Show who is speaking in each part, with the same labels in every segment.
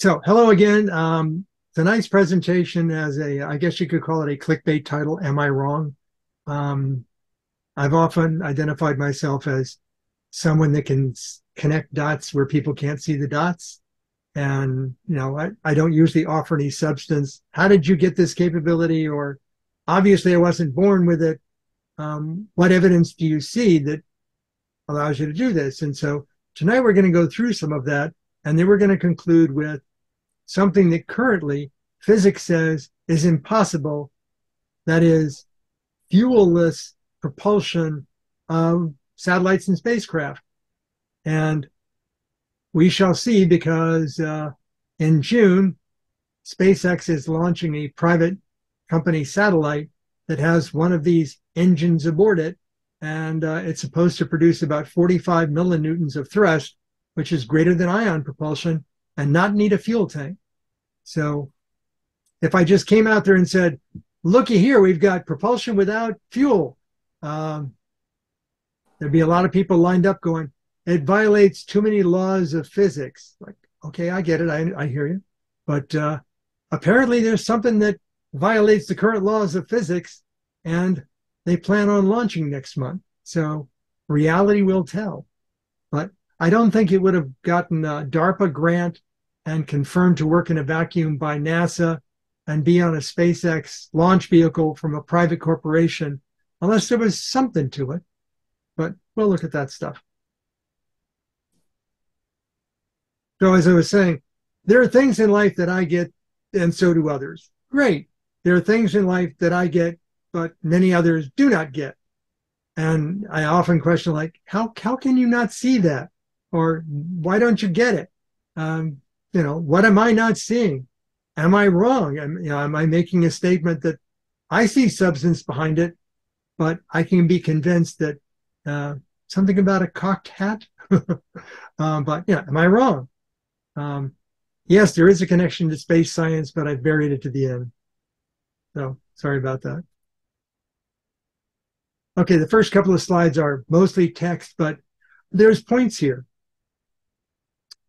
Speaker 1: So, hello again. Tonight's presentation has I guess you could call it a clickbait title. Am I wrong? Um, I've often identified myself as someone that can connect dots where people can't see the dots. And, I don't usually offer any substance. How did you get this capability? Or obviously, I wasn't born with it. What evidence do you see that allows you to do this? And so tonight we're going to go through some of that. And then we're going to conclude with something that currently physics says is impossible, that is fuel-less propulsion of satellites and spacecraft. And we shall see, because in June, SpaceX is launching a private company satellite that has one of these engines aboard it, and it's supposed to produce about 45 millinewtons of thrust, which is greater than ion propulsion, and not need a fuel tank. So if I just came out there and said, looky here, we've got propulsion without fuel, there'd be a lot of people lined up going, it violates too many laws of physics. Like, okay, I get it. I hear you. But apparently there's something that violates the current laws of physics, and they plan on launching next month. So reality will tell. But I don't think it would have gotten a DARPA grant and confirmed to work in a vacuum by NASA and be on a SpaceX launch vehicle from a private corporation unless there was something to it. But we'll look at that stuff. So as I was saying, there are things in life that I get, and so do others. Great. There are things in life that I get, but many others do not get. And I often question, like, how can you not see that? Or why don't you get it? What am I not seeing? Am I wrong? Am I making a statement that I see substance behind it, but I can be convinced that something about a cocked hat? But yeah, am I wrong? Yes, there is a connection to space science, but I buried it to the end. So sorry about that. Okay, the first couple of slides are mostly text, but there's points here.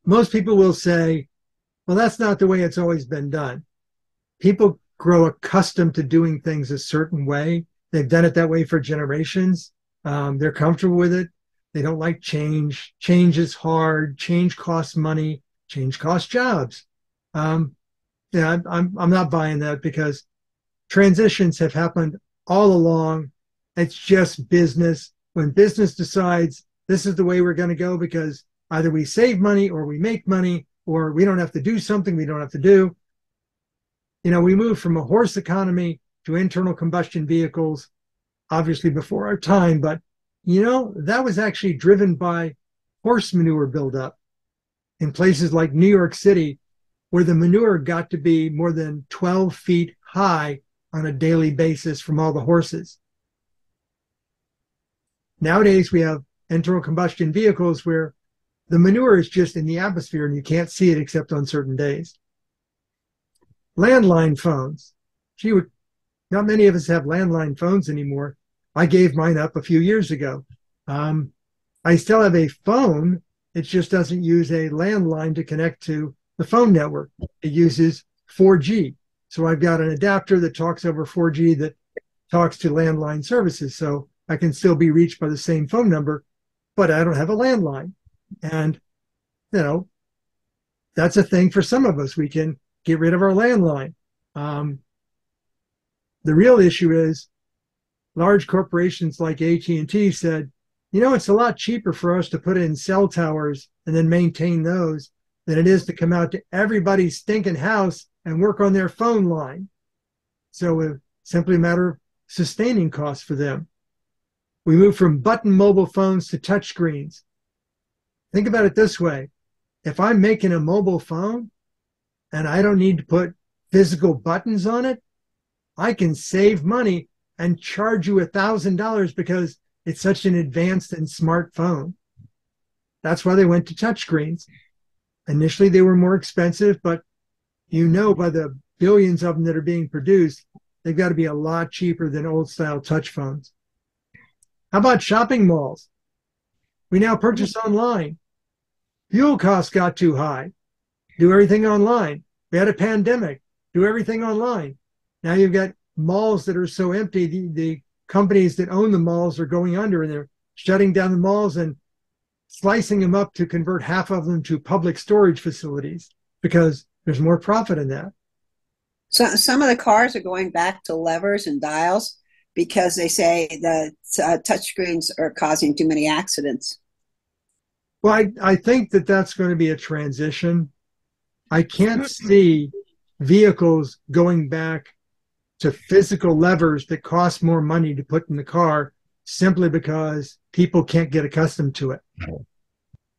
Speaker 1: Most people will say, well, that's not the way it's always been done. People grow accustomed to doing things a certain way. They've done it that way for generations. They're comfortable with it. They don't like change. Change is hard. Change costs money. Change costs jobs. I'm not buying that, because transitions have happened all along. It's just business. When business decides this is the way we're going to go because either we save money or we make money, or we don't have to do something we don't have to do. We moved from a horse economy to internal combustion vehicles, obviously before our time, but that was actually driven by horse manure buildup in places like New York City, where the manure got to be more than 12 feet high on a daily basis from all the horses. Nowadays, we have internal combustion vehicles where the manure is just in the atmosphere and you can't see it except on certain days. Landline phones. Gee, not many of us have landline phones anymore. I gave mine up a few years ago. I still have a phone. It just doesn't use a landline to connect to the phone network. It uses 4G. So I've got an adapter that talks over 4G that talks to landline services. So I can still be reached by the same phone number, but I don't have a landline. And, that's a thing for some of us. We can get rid of our landline. The real issue is large corporations like AT&T said, it's a lot cheaper for us to put in cell towers and then maintain those than it is to come out to everybody's stinking house and work on their phone line. So it's simply a matter of sustaining costs for them. We moved from button mobile phones to touchscreens. Think about it this way. If I'm making a mobile phone and I don't need to put physical buttons on it, I can save money and charge you $1,000 because it's such an advanced and smart phone. That's why they went to touchscreens. Initially, they were more expensive, but by the billions of them that are being produced, they've got to be a lot cheaper than old-style touch phones. How about shopping malls? We now purchase online. Fuel costs got too high. do everything online. We had a pandemic, do everything online. Now you've got malls that are so empty, the companies that own the malls are going under, and they're shutting down the malls and slicing them up to convert half of them to public storage facilities because there's more profit in that.
Speaker 2: So some of the cars are going back to levers and dials because they say the touchscreens are causing too many accidents.
Speaker 1: Well, I think that that's going to be a transition. I can't see vehicles going back to physical levers that cost more money to put in the car simply because people can't get accustomed to it.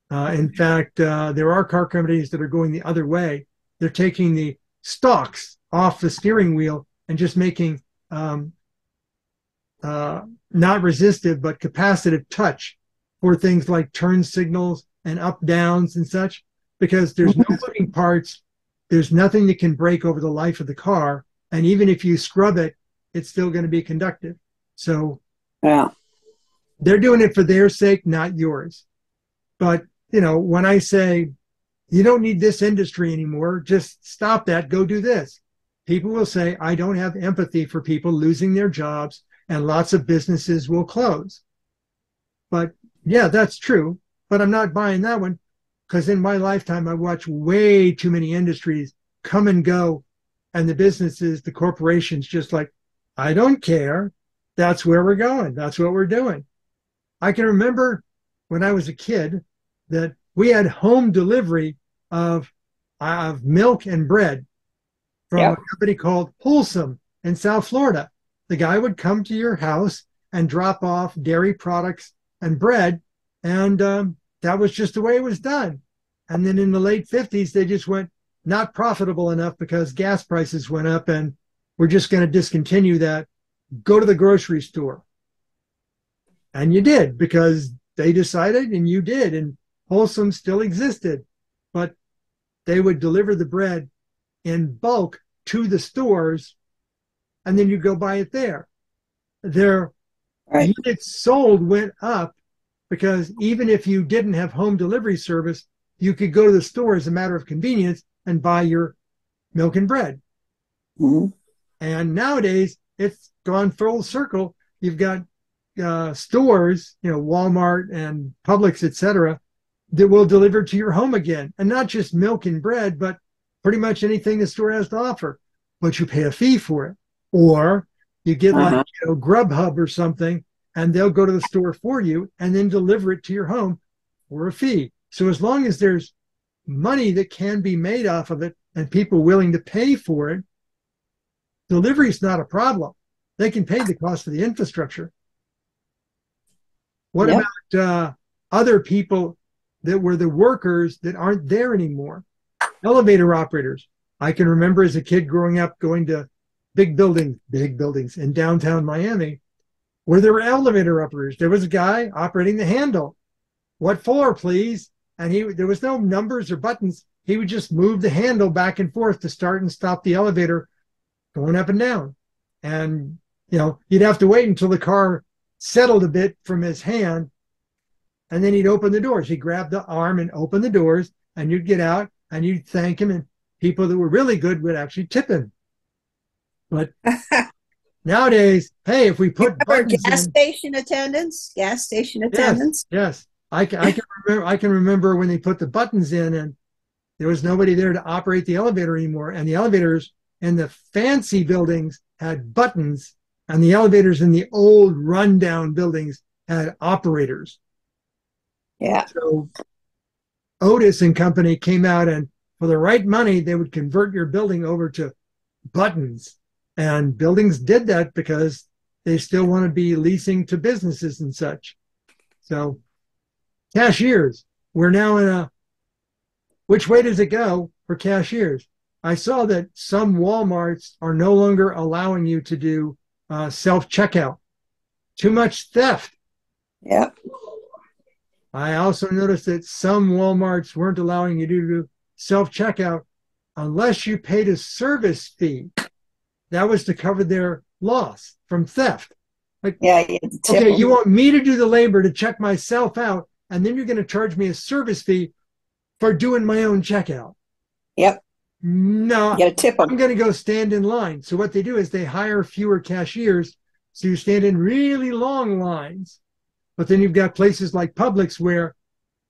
Speaker 1: In fact, there are car companies that are going the other way. They're taking the stalks off the steering wheel and just making not resistive but capacitive touch for things like turn signals and up downs and such, because there's no moving parts. There's nothing that can break over the life of the car. And even if you scrub it, it's still going to be conductive. So
Speaker 2: yeah,
Speaker 1: they're doing it for their sake, not yours. But, when I say you don't need this industry anymore, just stop that, go do this. People will say, I don't have empathy for people losing their jobs and lots of businesses will close. But yeah, that's true. But I'm not buying that one because in my lifetime, I watched way too many industries come and go. And the businesses, the corporations, just like, I don't care. That's where we're going. That's what we're doing. I can remember when I was a kid that we had home delivery of milk and bread from a company called Wholesome in South Florida. The guy would come to your house and drop off dairy products and bread, and that was just the way it was done. And then in the late 50s, they just went not profitable enough because gas prices went up, and we're just going to discontinue that. Go to the grocery store. And you did because they decided, and you did, and Wholesome still existed. But they would deliver the bread in bulk to the stores, and then you go buy it there. Their units sold went up because even if you didn't have home delivery service, you could go to the store as a matter of convenience and buy your milk and bread.
Speaker 2: Mm-hmm.
Speaker 1: And nowadays, it's gone full circle. You've got stores, Walmart and Publix, etc., that will deliver to your home again. And not just milk and bread, but pretty much anything the store has to offer. But you pay a fee for it. Or you get like Grubhub or something, and they'll go to the store for you and then deliver it to your home for a fee. So as long as there's money that can be made off of it and people willing to pay for it, delivery is not a problem. They can pay the cost of the infrastructure. What about other people that were the workers that aren't there anymore? Elevator operators. I can remember as a kid growing up going to big buildings in downtown Miami where there were elevator operators. There was a guy operating the handle. What floor, please? And there was no numbers or buttons. He would just move the handle back and forth to start and stop the elevator going up and down. And, you'd have to wait until the car settled a bit from his hand, and then he'd open the doors. He'd grab the arm and open the doors, and you'd get out, and you'd thank him, and people that were really good would actually tip him. But nowadays, hey, if we put buttons
Speaker 2: gas station attendants.
Speaker 1: Yes. I can remember when they put the buttons in, and there was nobody there to operate the elevator anymore. And the elevators in the fancy buildings had buttons, and the elevators in the old rundown buildings had operators.
Speaker 2: Yeah.
Speaker 1: So Otis and company came out, and for the right money, they would convert your building over to buttons. And buildings did that because they still want to be leasing to businesses and such. So cashiers, we're now in which way does it go for cashiers? I saw that some Walmarts are no longer allowing you to do self-checkout. Too much theft.
Speaker 2: Yep.
Speaker 1: I also noticed that some Walmarts weren't allowing you to do self-checkout unless you paid a service fee. That was to cover their loss from theft. Like, okay, you want me to do the labor to check myself out, and then you're going to charge me a service fee for doing my own checkout.
Speaker 2: Yep.
Speaker 1: No,
Speaker 2: You got to tip
Speaker 1: I'm
Speaker 2: them.
Speaker 1: going to go stand in line. So what they do is they hire fewer cashiers. So you stand in really long lines. But then you've got places like Publix where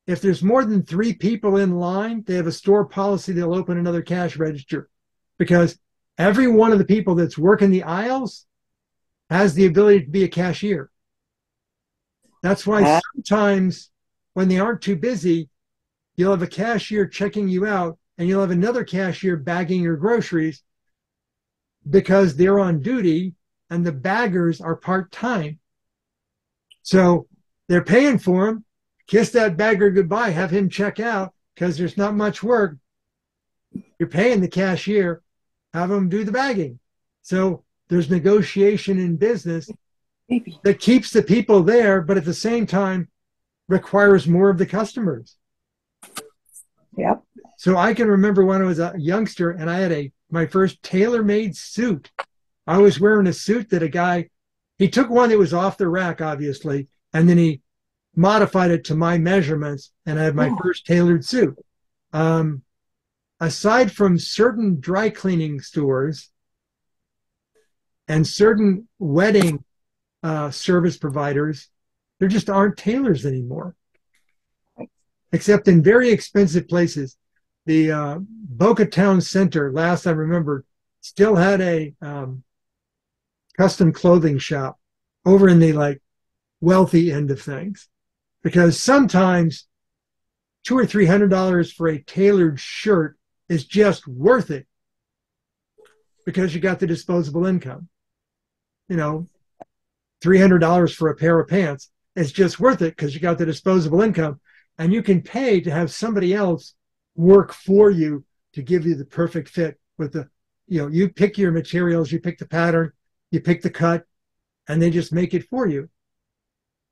Speaker 1: if there's more than 3 people in line, they have a store policy. They'll open another cash register because every one of the people that's working the aisles has the ability to be a cashier. That's why
Speaker 2: Uh,
Speaker 1: sometimes when they aren't too busy, you'll have a cashier checking you out and you'll have another cashier bagging your groceries because they're on duty and the baggers are part-time. So they're paying for them. Kiss that bagger goodbye, have him check out because there's not much work. You're paying the cashier, have them do the bagging. So there's negotiation in business
Speaker 2: Maybe.
Speaker 1: that keeps the people there, but at the same time requires more of the customers.
Speaker 2: Yep.
Speaker 1: So I can remember when I was a youngster and I had my first tailor-made suit. I was wearing a suit that a guy, he took one that was off the rack, obviously, and then he modified it to my measurements, and I had my first tailored suit. Aside from certain dry cleaning stores and certain wedding service providers, there just aren't tailors anymore, except in very expensive places. The Boca Town Center, last I remembered, still had a custom clothing shop over in the like wealthy end of things, because sometimes $200 or $300 for a tailored shirt is just worth it because you got the disposable income. You know, $300 for a pair of pants is just worth it because you got the disposable income, and you can pay to have somebody else work for you to give you the perfect fit with the, you pick your materials, you pick the pattern, you pick the cut, and they just make it for you.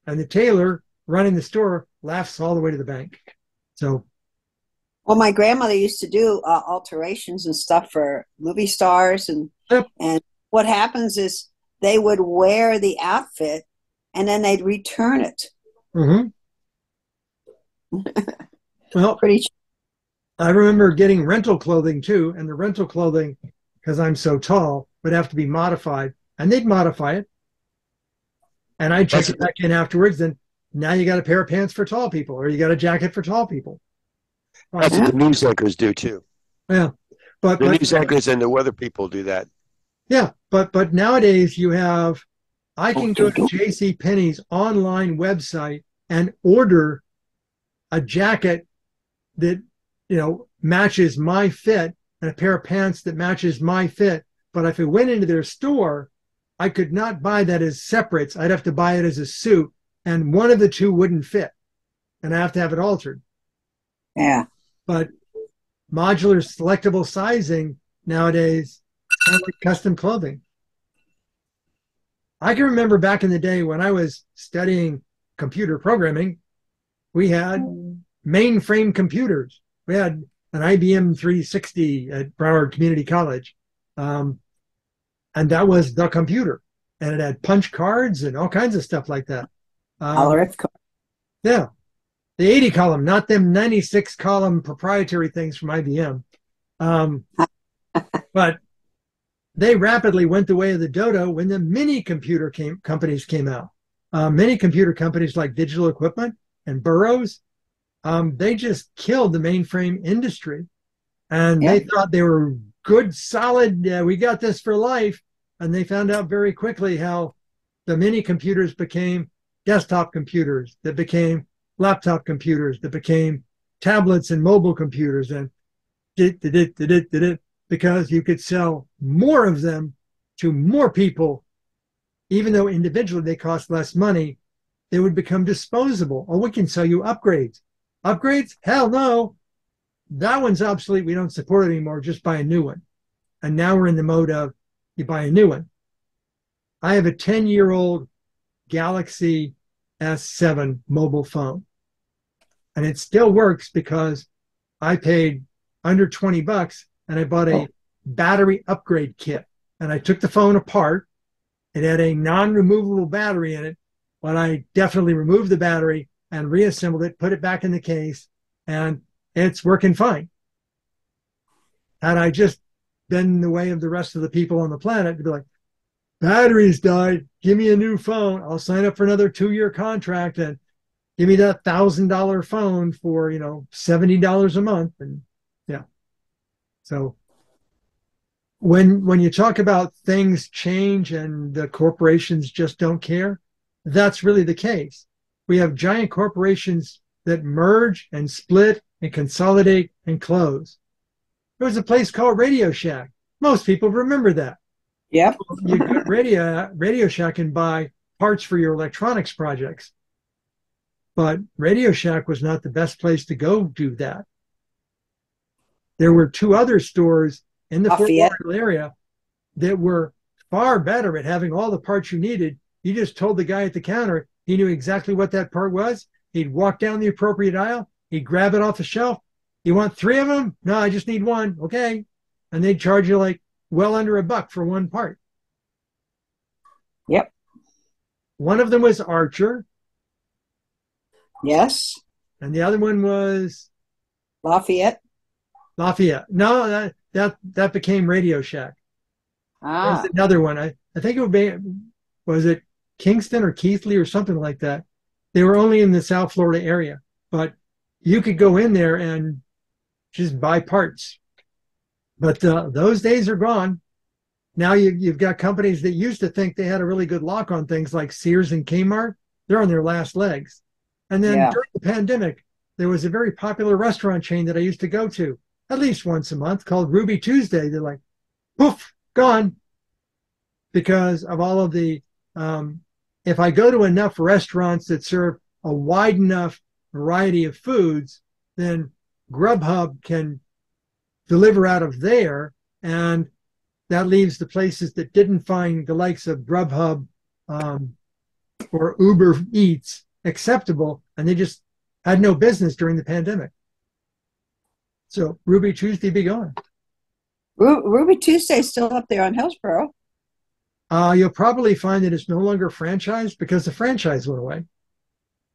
Speaker 1: And the tailor running the store laughs all the way to the bank. So,
Speaker 2: Well, my grandmother used to do alterations and stuff for movie stars,
Speaker 1: yep.
Speaker 2: And what happens is they would wear the outfit and then they'd return it.
Speaker 1: Mm-hmm. Well,
Speaker 2: Pretty.
Speaker 1: I remember getting rental clothing too, and the rental clothing, because I'm so tall, would have to be modified, and they'd modify it, and I'd check it back in afterwards. And now you got a pair of pants for tall people, or you got a jacket for tall people.
Speaker 3: That's what the news anchors do too.
Speaker 1: Yeah, but
Speaker 3: The news anchors and the weather people do that.
Speaker 1: Yeah, but nowadays I can go to JCPenney's online website and order a jacket that matches my fit and a pair of pants that matches my fit. But if it went into their store, I could not buy that as separates. I'd have to buy it as a suit, and one of the two wouldn't fit, and I have to have it altered.
Speaker 2: Yeah.
Speaker 1: But modular selectable sizing nowadays, kind of like custom clothing. I can remember back in the day when I was studying computer programming, we had mainframe computers. We had an IBM 360 at Broward Community College. And that was the computer. And it had punch cards and all kinds of stuff like that. Yeah. The 80 column, not them 96 column proprietary things from IBM. But they rapidly went the way of the dodo when the mini computer companies came out. Many computer companies like Digital Equipment and Burroughs, they just killed the mainframe industry. And they thought they were good, solid, we got this for life. And they found out very quickly how the mini computers became desktop computers, that became laptop computers, that became tablets and mobile computers, and because you could sell more of them to more people, even though individually they cost less money, they would become disposable. Oh, we can sell you upgrades. Upgrades? Hell no. That one's obsolete. We don't support it anymore. Just buy a new one. And now we're in the mode of you buy a new one. I have a 10-year-old Galaxy S7 mobile phone. And it still works because I paid under $20 and I bought a battery upgrade kit. And I took the phone apart. It had a non-removable battery in it, but I definitely removed the battery and reassembled it, put it back in the case, and it's working fine. Had I just been the way of the rest of the people on the planet, to be like, batteries died, give me a new phone. I'll sign up for another 2-year contract and give me that $1,000 phone for, $70 a month. And yeah. So when you talk about things change and the corporations just don't care, that's really the case. We have giant corporations that merge and split and consolidate and close. There was a place called Radio Shack. Most people remember that.
Speaker 2: Yep.
Speaker 1: You go to Radio Shack and buy parts for your electronics projects. But Radio Shack was not the best place to go do that. There were 2 other stores in the Fort Lauderdale area that were far better at having all the parts you needed. You just told the guy at the counter, he knew exactly what that part was. He'd walk down the appropriate aisle. He'd grab it off the shelf. You want 3 of them? No, I just need 1. Okay. And they'd charge you like well under $1 for 1 part.
Speaker 2: Yep.
Speaker 1: One of them was Archer.
Speaker 2: Yes.
Speaker 1: And the other one was
Speaker 2: Lafayette.
Speaker 1: No, that became Radio Shack. There's another one. I think it would be, was it Kingston or Keithley or something like that? They were only in the South Florida area, but you could go in there and just buy parts. But those days are gone. Now you've got companies that used to think they had a really good lock on things like Sears and Kmart. They're on their last legs. And then during the pandemic, there was a very popular restaurant chain that I used to go to at least once a month called Ruby Tuesday. They're like, poof, gone. Because of all of the, if I go to enough restaurants that serve a wide enough variety of foods, then Grubhub can deliver out of there. And that leaves the places that didn't find the likes of Grubhub or Uber Eats acceptable, and they just had no business during the pandemic. So Ruby Tuesday be gone.
Speaker 2: Ruby Tuesday is still up there on Hillsborough.
Speaker 1: You'll probably find that it's no longer franchised because the franchise went away.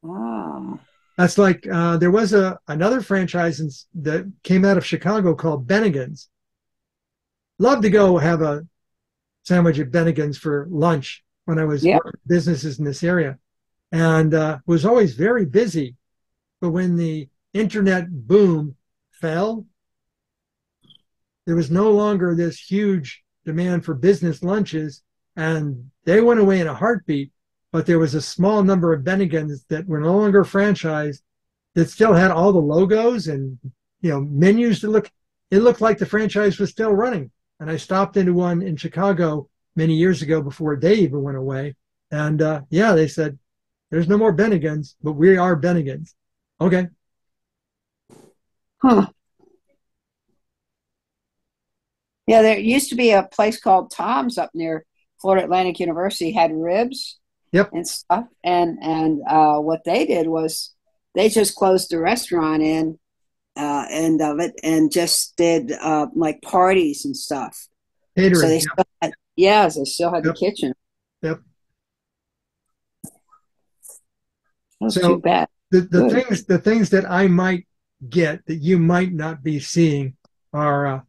Speaker 2: Oh.
Speaker 1: That's like there was another franchise that came out of Chicago called Bennigan's. Love to go have a sandwich at Bennigan's for lunch when I was working businesses in this area, and was always very busy. But when the internet boom fell, there was no longer this huge demand for business lunches, and they went away in a heartbeat. But there was a small number of Bennigan's that were no longer franchised that still had all the logos and menus that looked like the franchise was still running. And I stopped into one in Chicago many years ago before they even went away. And they said, there's no more Bennigan's, but we are Bennigan's. Okay.
Speaker 2: Huh. Yeah, there used to be a place called Tom's up near Florida Atlantic University, had ribs and stuff. And what they did was they just closed the restaurant in end of it and just did like parties and stuff.
Speaker 1: Catering.
Speaker 2: So they still had the kitchen.
Speaker 1: Yep.
Speaker 2: That's too bad.
Speaker 1: The things that I might get that you might not be seeing are,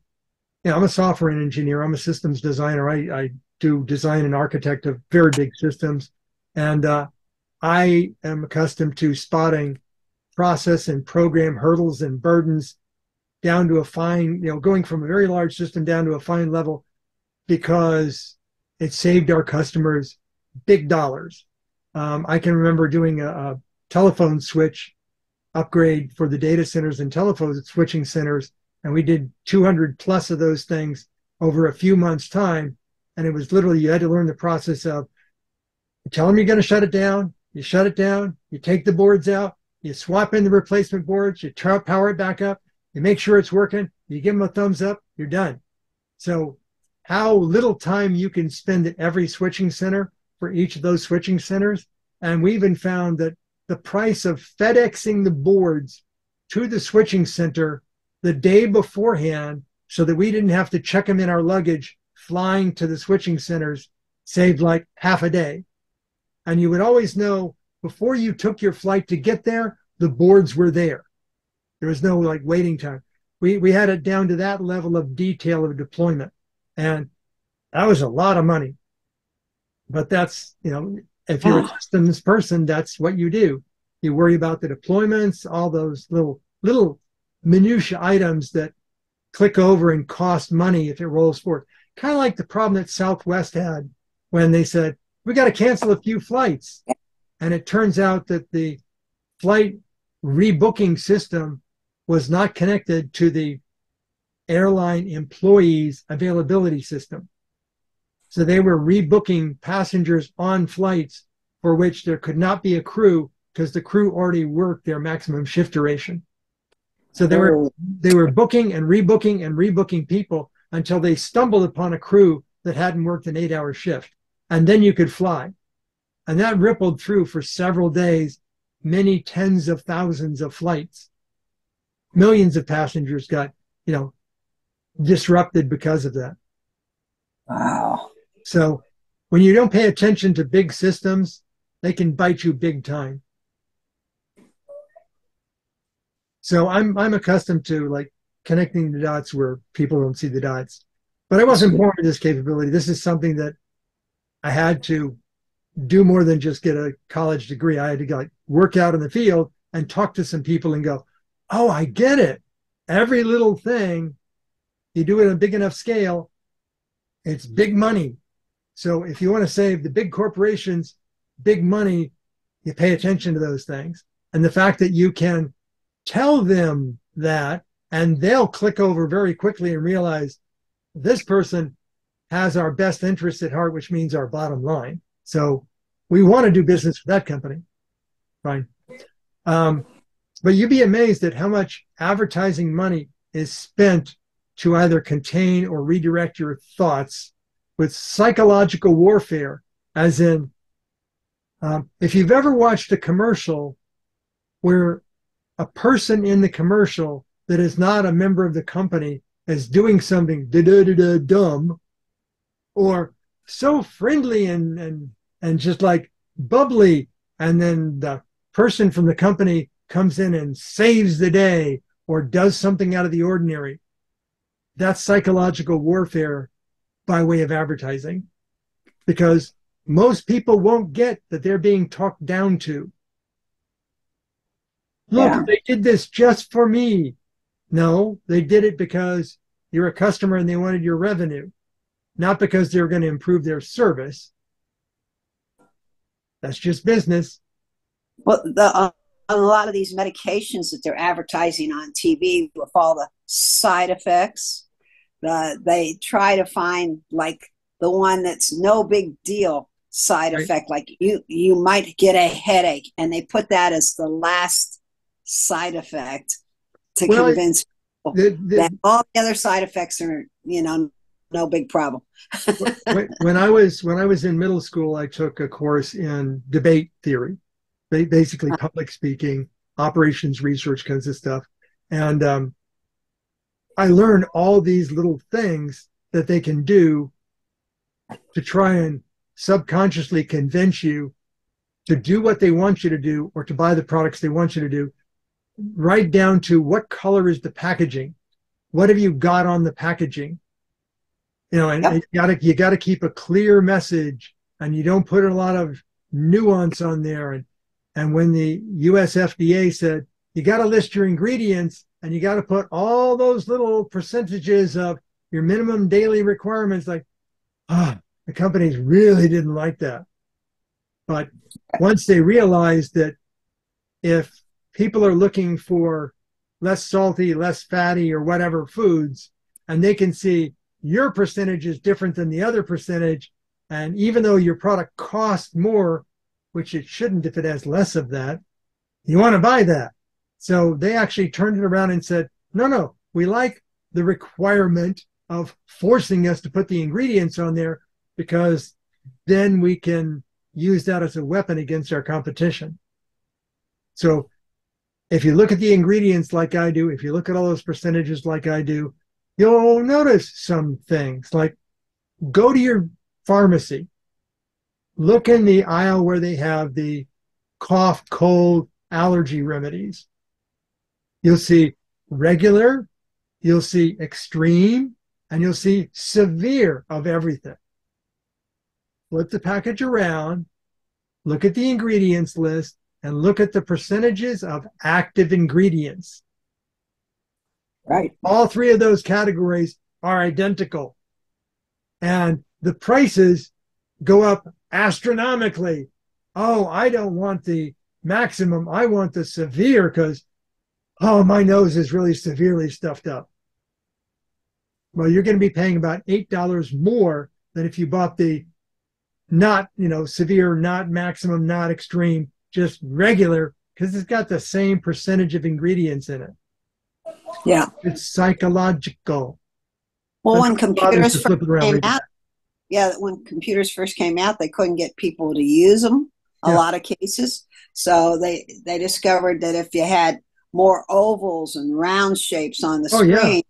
Speaker 1: I'm a software engineer. I'm a systems designer. I do design and architect of very big systems. And I am accustomed to spotting process and program hurdles and burdens down to a fine, going from a very large system down to a fine level, because it saved our customers big dollars. I can remember doing a telephone switch upgrade for the data centers and telephone switching centers, and we did 200 plus of those things over a few months' time. And it was literally, you had to learn the process of, you tell them you're going to shut it down, you shut it down, you take the boards out, you swap in the replacement boards, you power it back up, you make sure it's working, you give them a thumbs up, you're done. So how little time you can spend at every switching center for each of those switching centers. And we even found that the price of FedExing the boards to the switching center the day beforehand, so that we didn't have to check them in our luggage flying to the switching centers, saved like half a day. And you would always know before you took your flight to get there, the boards were there. There was no like waiting time. we had it down to that level of detail of deployment. And that was a lot of money. But that's, if you're a systems person, that's what you do. You worry about the deployments, all those little minutia items that click over and cost money if it rolls forward. Kind of like the problem that Southwest had when they said, we got to cancel a few flights. And it turns out that the flight rebooking system was not connected to the airline employees' availability system. So they were rebooking passengers on flights for which there could not be a crew because the crew already worked their maximum shift duration. So they were booking and rebooking people until they stumbled upon a crew that hadn't worked an 8-hour shift. And then you could fly. And that rippled through for several days, many tens of thousands of flights. Millions of passengers got, disrupted because of that.
Speaker 2: Wow.
Speaker 1: So when you don't pay attention to big systems, they can bite you big time. So I'm accustomed to like connecting the dots where people don't see the dots. But I wasn't born with this capability. This is something that I had to do more than just get a college degree. I had to work out in the field and talk to some people and go, oh, I get it. Every little thing, you do it on a big enough scale, it's big money. So if you want to save the big corporations big money, you pay attention to those things. And the fact that you can tell them that, and they'll click over very quickly and realize this person has our best interest at heart, which means our bottom line. So we want to do business with that company. Fine. But you'd be amazed at how much advertising money is spent to either contain or redirect your thoughts with psychological warfare, as in, if you've ever watched a commercial where a person in the commercial that is not a member of the company is doing something dumb or so friendly and just like bubbly, and then the person from the company comes in and saves the day or does something out of the ordinary, that's psychological warfare by way of advertising, because most people won't get that they're being talked down to. Look, they did this just for me. No, they did it because you're a customer and they wanted your revenue, not because they were going to improve their service. That's just business.
Speaker 2: Well, a lot of these medications that they're advertising on TV with all the side effects, they try to find like the one that's no big deal side effect, like you might get a headache, and they put that as the last side effect to convince people that all the other side effects are, no big problem.
Speaker 1: when I was in middle school, I took a course in debate theory, basically public speaking, operations research kinds of stuff. And I learned all these little things that they can do to try and subconsciously convince you to do what they want you to do or to buy the products they want you to do, right down to what color is the packaging? What have you got on the packaging? And you gotta keep a clear message, and you don't put a lot of nuance on there. And when the US FDA said, you got to list your ingredients and you got to put all those little percentages of your minimum daily requirements, like, the companies really didn't like that. But once they realized that if people are looking for less salty, less fatty, or whatever foods, and they can see your percentage is different than the other percentage, and even though your product costs more, which it shouldn't if it has less of that, you want to buy that. So they actually turned it around and said, no, we like the requirement of forcing us to put the ingredients on there, because then we can use that as a weapon against our competition. So if you look at the ingredients like I do, if you look at all those percentages like I do, you'll notice some things. Like, go to your pharmacy, look in the aisle where they have the cough, cold, allergy remedies. You'll see regular, you'll see extreme, and you'll see severe of everything. Flip the package around, look at the ingredients list, and look at the percentages of active ingredients.
Speaker 2: Right.
Speaker 1: All three of those categories are identical. And the prices go up astronomically. Oh, I don't want the maximum. I want the severe because, oh, my nose is really severely stuffed up. Well, you're going to be paying about $8 more than if you bought the not, severe, not maximum, not extreme, just regular, because it's got the same percentage of ingredients in it.
Speaker 2: Yeah.
Speaker 1: It's psychological.
Speaker 2: Well, when computers first came out, when computers first came out, they couldn't get people to use them, a lot of cases. So they discovered that if you had more ovals and round shapes on the screen,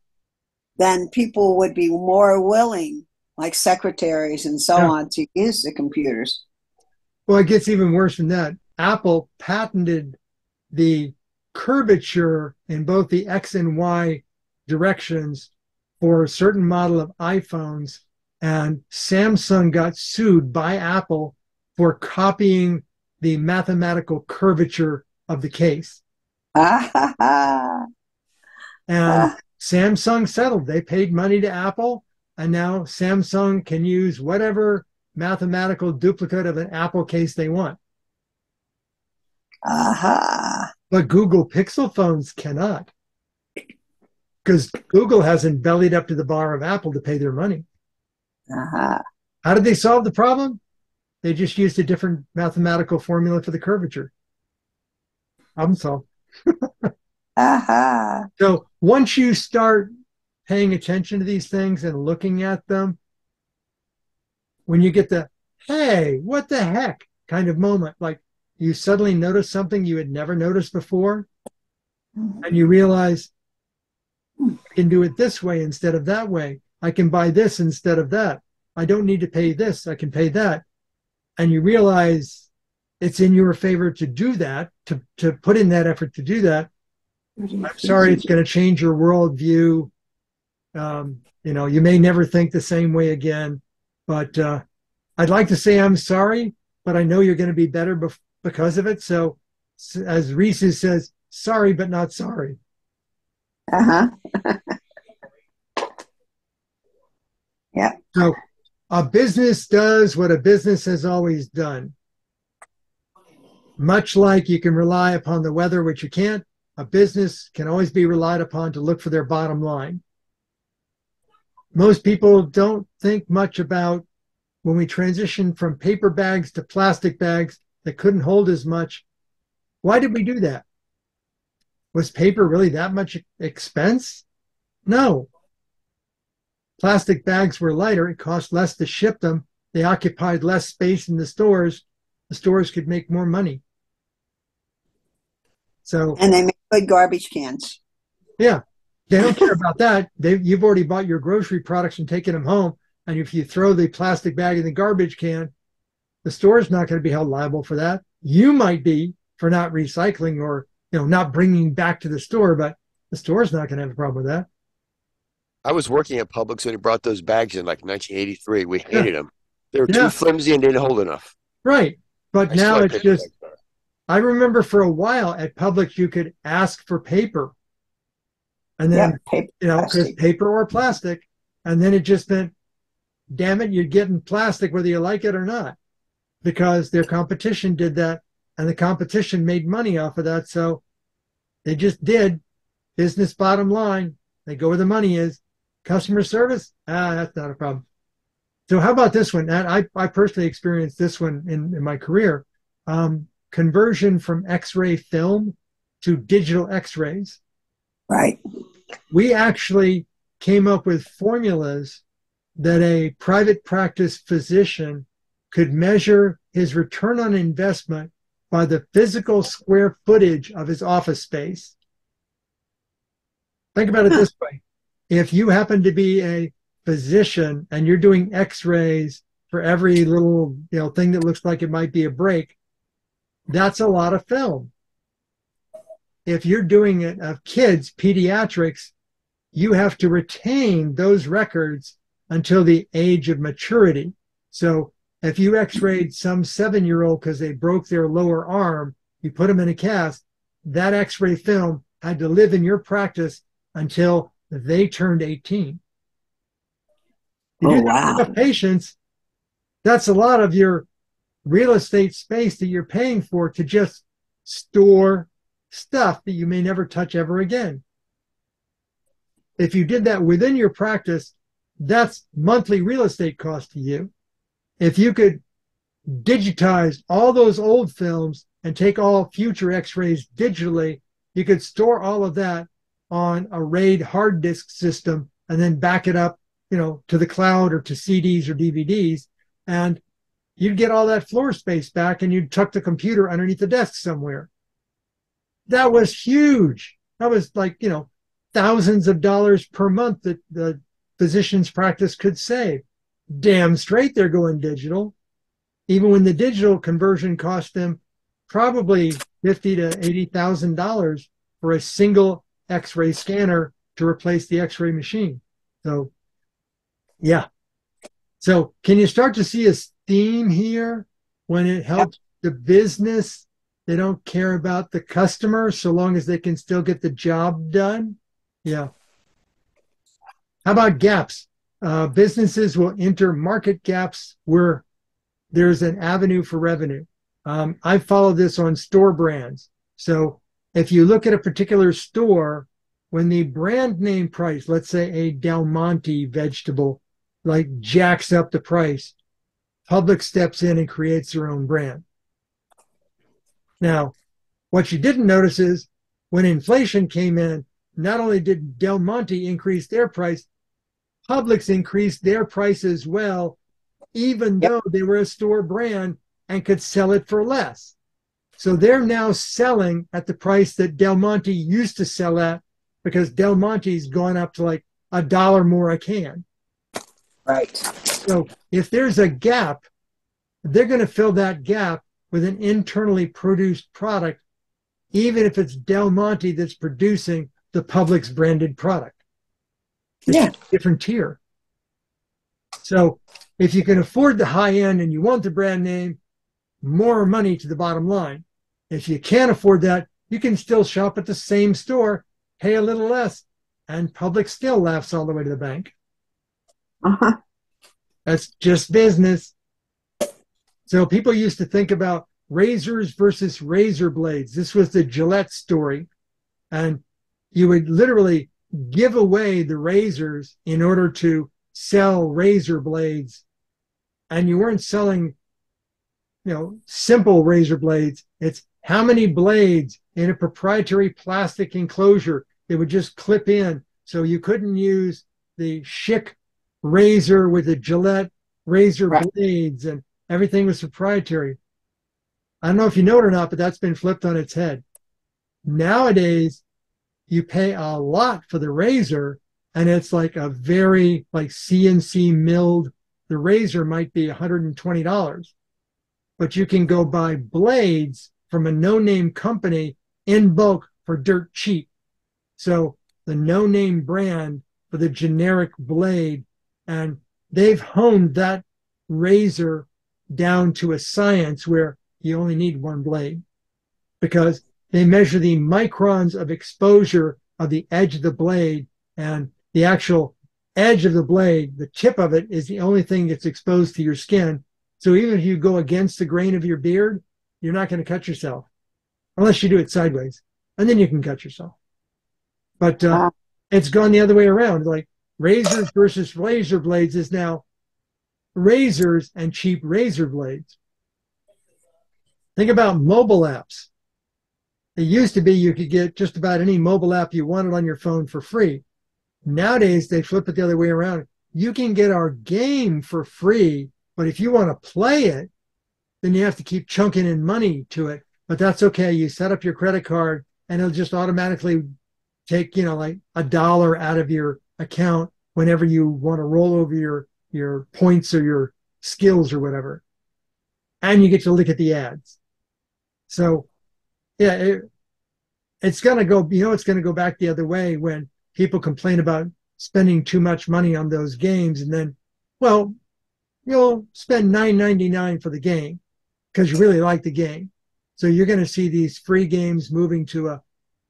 Speaker 2: then people would be more willing, like secretaries and so on, to use the computers.
Speaker 1: Well, it gets even worse than that. Apple patented the curvature in both the X and Y directions for a certain model of iPhones, and Samsung got sued by Apple for copying the mathematical curvature of the case. And Samsung settled. They paid money to Apple, and now Samsung can use whatever mathematical duplicate of an Apple case they want. But Google Pixel phones cannot, because Google hasn't bellied up to the bar of Apple to pay their money. How did they solve the problem? They just used a different mathematical formula for the curvature. Problem solved. So once you start paying attention to these things and looking at them, when you get the, hey, what the heck kind of moment, like you suddenly notice something you had never noticed before, and you realize, I can do it this way instead of that way. I can buy this instead of that. I don't need to pay this. I can pay that. And you realize it's in your favor to do that, to put in that effort to do that. I'm sorry, it's going to change your worldview. You may never think the same way again. But I'd like to say I'm sorry, but I know you're going to be better because of it. So as Reese says, sorry, but not sorry.
Speaker 2: Yeah.
Speaker 1: So a business does what a business has always done. Much like you can rely upon the weather, which you can't, a business can always be relied upon to look for their bottom line. Most people don't think much about when we transitioned from paper bags to plastic bags that couldn't hold as much. Why did we do that? Was paper really that much expense? No. Plastic bags were lighter. It cost less to ship them. They occupied less space in the stores. The stores could make more money.
Speaker 2: And they make good garbage cans.
Speaker 1: Yeah. They don't care about that. You've already bought your grocery products and taken them home. And if you throw the plastic bag in the garbage can, the store's not going to be held liable for that. You might be for not recycling or not bringing back to the store, but the store's not going to have a problem with that.
Speaker 3: I was working at Publix when he brought those bags in like 1983. We hated them. They were too flimsy and didn't hold enough.
Speaker 1: Right. But now it's just, I remember for a while at Publix, you could ask for paper. And then, because paper or plastic. And then it just meant, damn it, you're getting plastic whether you like it or not. Because their competition did that. And the competition made money off of that. So they just did. Business bottom line. They go where the money is. Customer service, that's not a problem. So how about this one? And I personally experienced this one in my career. Conversion from X-ray film to digital X-rays.
Speaker 2: Right.
Speaker 1: We actually came up with formulas that a private practice physician could measure his return on investment by the physical square footage of his office space. Think about it this way. If you happen to be a physician and you're doing X-rays for every little thing that looks like it might be a break, that's a lot of film. If you're doing it of kids, pediatrics, you have to retain those records until the age of maturity. So if you x-rayed some 7-year-old because they broke their lower arm, you put them in a cast, that x-ray film had to live in your practice until they turned 18. If you have enough patients, that's a lot of your real estate space that you're paying for to just store stuff that you may never touch ever again. If you did that within your practice, that's monthly real estate cost to you. If you could digitize all those old films and take all future x-rays digitally, you could store all of that on a RAID hard disk system and then back it up, to the cloud or to CDs or DVDs, and you'd get all that floor space back and you'd tuck the computer underneath the desk somewhere. That was huge. That was like, thousands of dollars per month that the physician's practice could save. Damn straight they're going digital, even when the digital conversion cost them probably $50,000 to $80,000 for a single x-ray scanner to replace the x-ray machine. So, yeah. So can you start to see a theme here? When it helps the business, they don't care about the customer so long as they can still get the job done. Yeah. How about gaps? Businesses will enter market gaps where there's an avenue for revenue. I follow this on store brands. So if you look at a particular store, when the brand name price, let's say a Del Monte vegetable, like jacks up the price, Publix steps in and creates their own brand. Now, what you didn't notice is when inflation came in, not only did Del Monte increase their price, Publix increased their price as well, even though they were a store brand and could sell it for less. So they're now selling at the price that Del Monte used to sell at, because Del Monte's gone up to like $1 more a can.
Speaker 2: Right.
Speaker 1: So if there's a gap, they're going to fill that gap with an internally produced product, even if it's Del Monte that's producing the Publix branded product. It's a different tier. So if you can afford the high end and you want the brand name, more money to the bottom line. If you can't afford that, you can still shop at the same store, pay a little less, and Publix still laughs all the way to the bank.
Speaker 2: Uh-huh.
Speaker 1: That's just business. So people used to think about razors versus razor blades. This was the Gillette story. And you would literally give away the razors in order to sell razor blades. And you weren't selling, simple razor blades. It's how many blades in a proprietary plastic enclosure that would just clip in. So you couldn't use the Schick razor with the Gillette razor blades, and everything was proprietary. I don't know if you know it or not, but that's been flipped on its head. Nowadays, you pay a lot for the razor, and it's like a very CNC milled. The razor might be $120, but you can go buy blades from a no-name company in bulk for dirt cheap. So the no-name brand for the generic blade, and they've honed that razor down to a science where you only need one blade, because they measure the microns of exposure of the edge of the blade, and the actual edge of the blade, the tip of it, is the only thing that's exposed to your skin. So even if you go against the grain of your beard, you're not going to cut yourself unless you do it sideways, and then you can cut yourself. But it's gone the other way around. Like razors versus razor blades is now razors and cheap razor blades. Think about mobile apps. It used to be you could get just about any mobile app you wanted on your phone for free. Nowadays, they flip it the other way around. You can get our game for free, but if you want to play it, then you have to keep chunking in money to it. But that's okay. You set up your credit card, and it'll just automatically take, like $1 out of your account whenever you want to roll over your points or your skills or whatever. And you get to look at the ads. So, yeah, it's going to go, it's going to go back the other way when people complain about spending too much money on those games, and then, well, you'll spend $9.99 for the game because you really like the game. So you're going to see these free games moving to a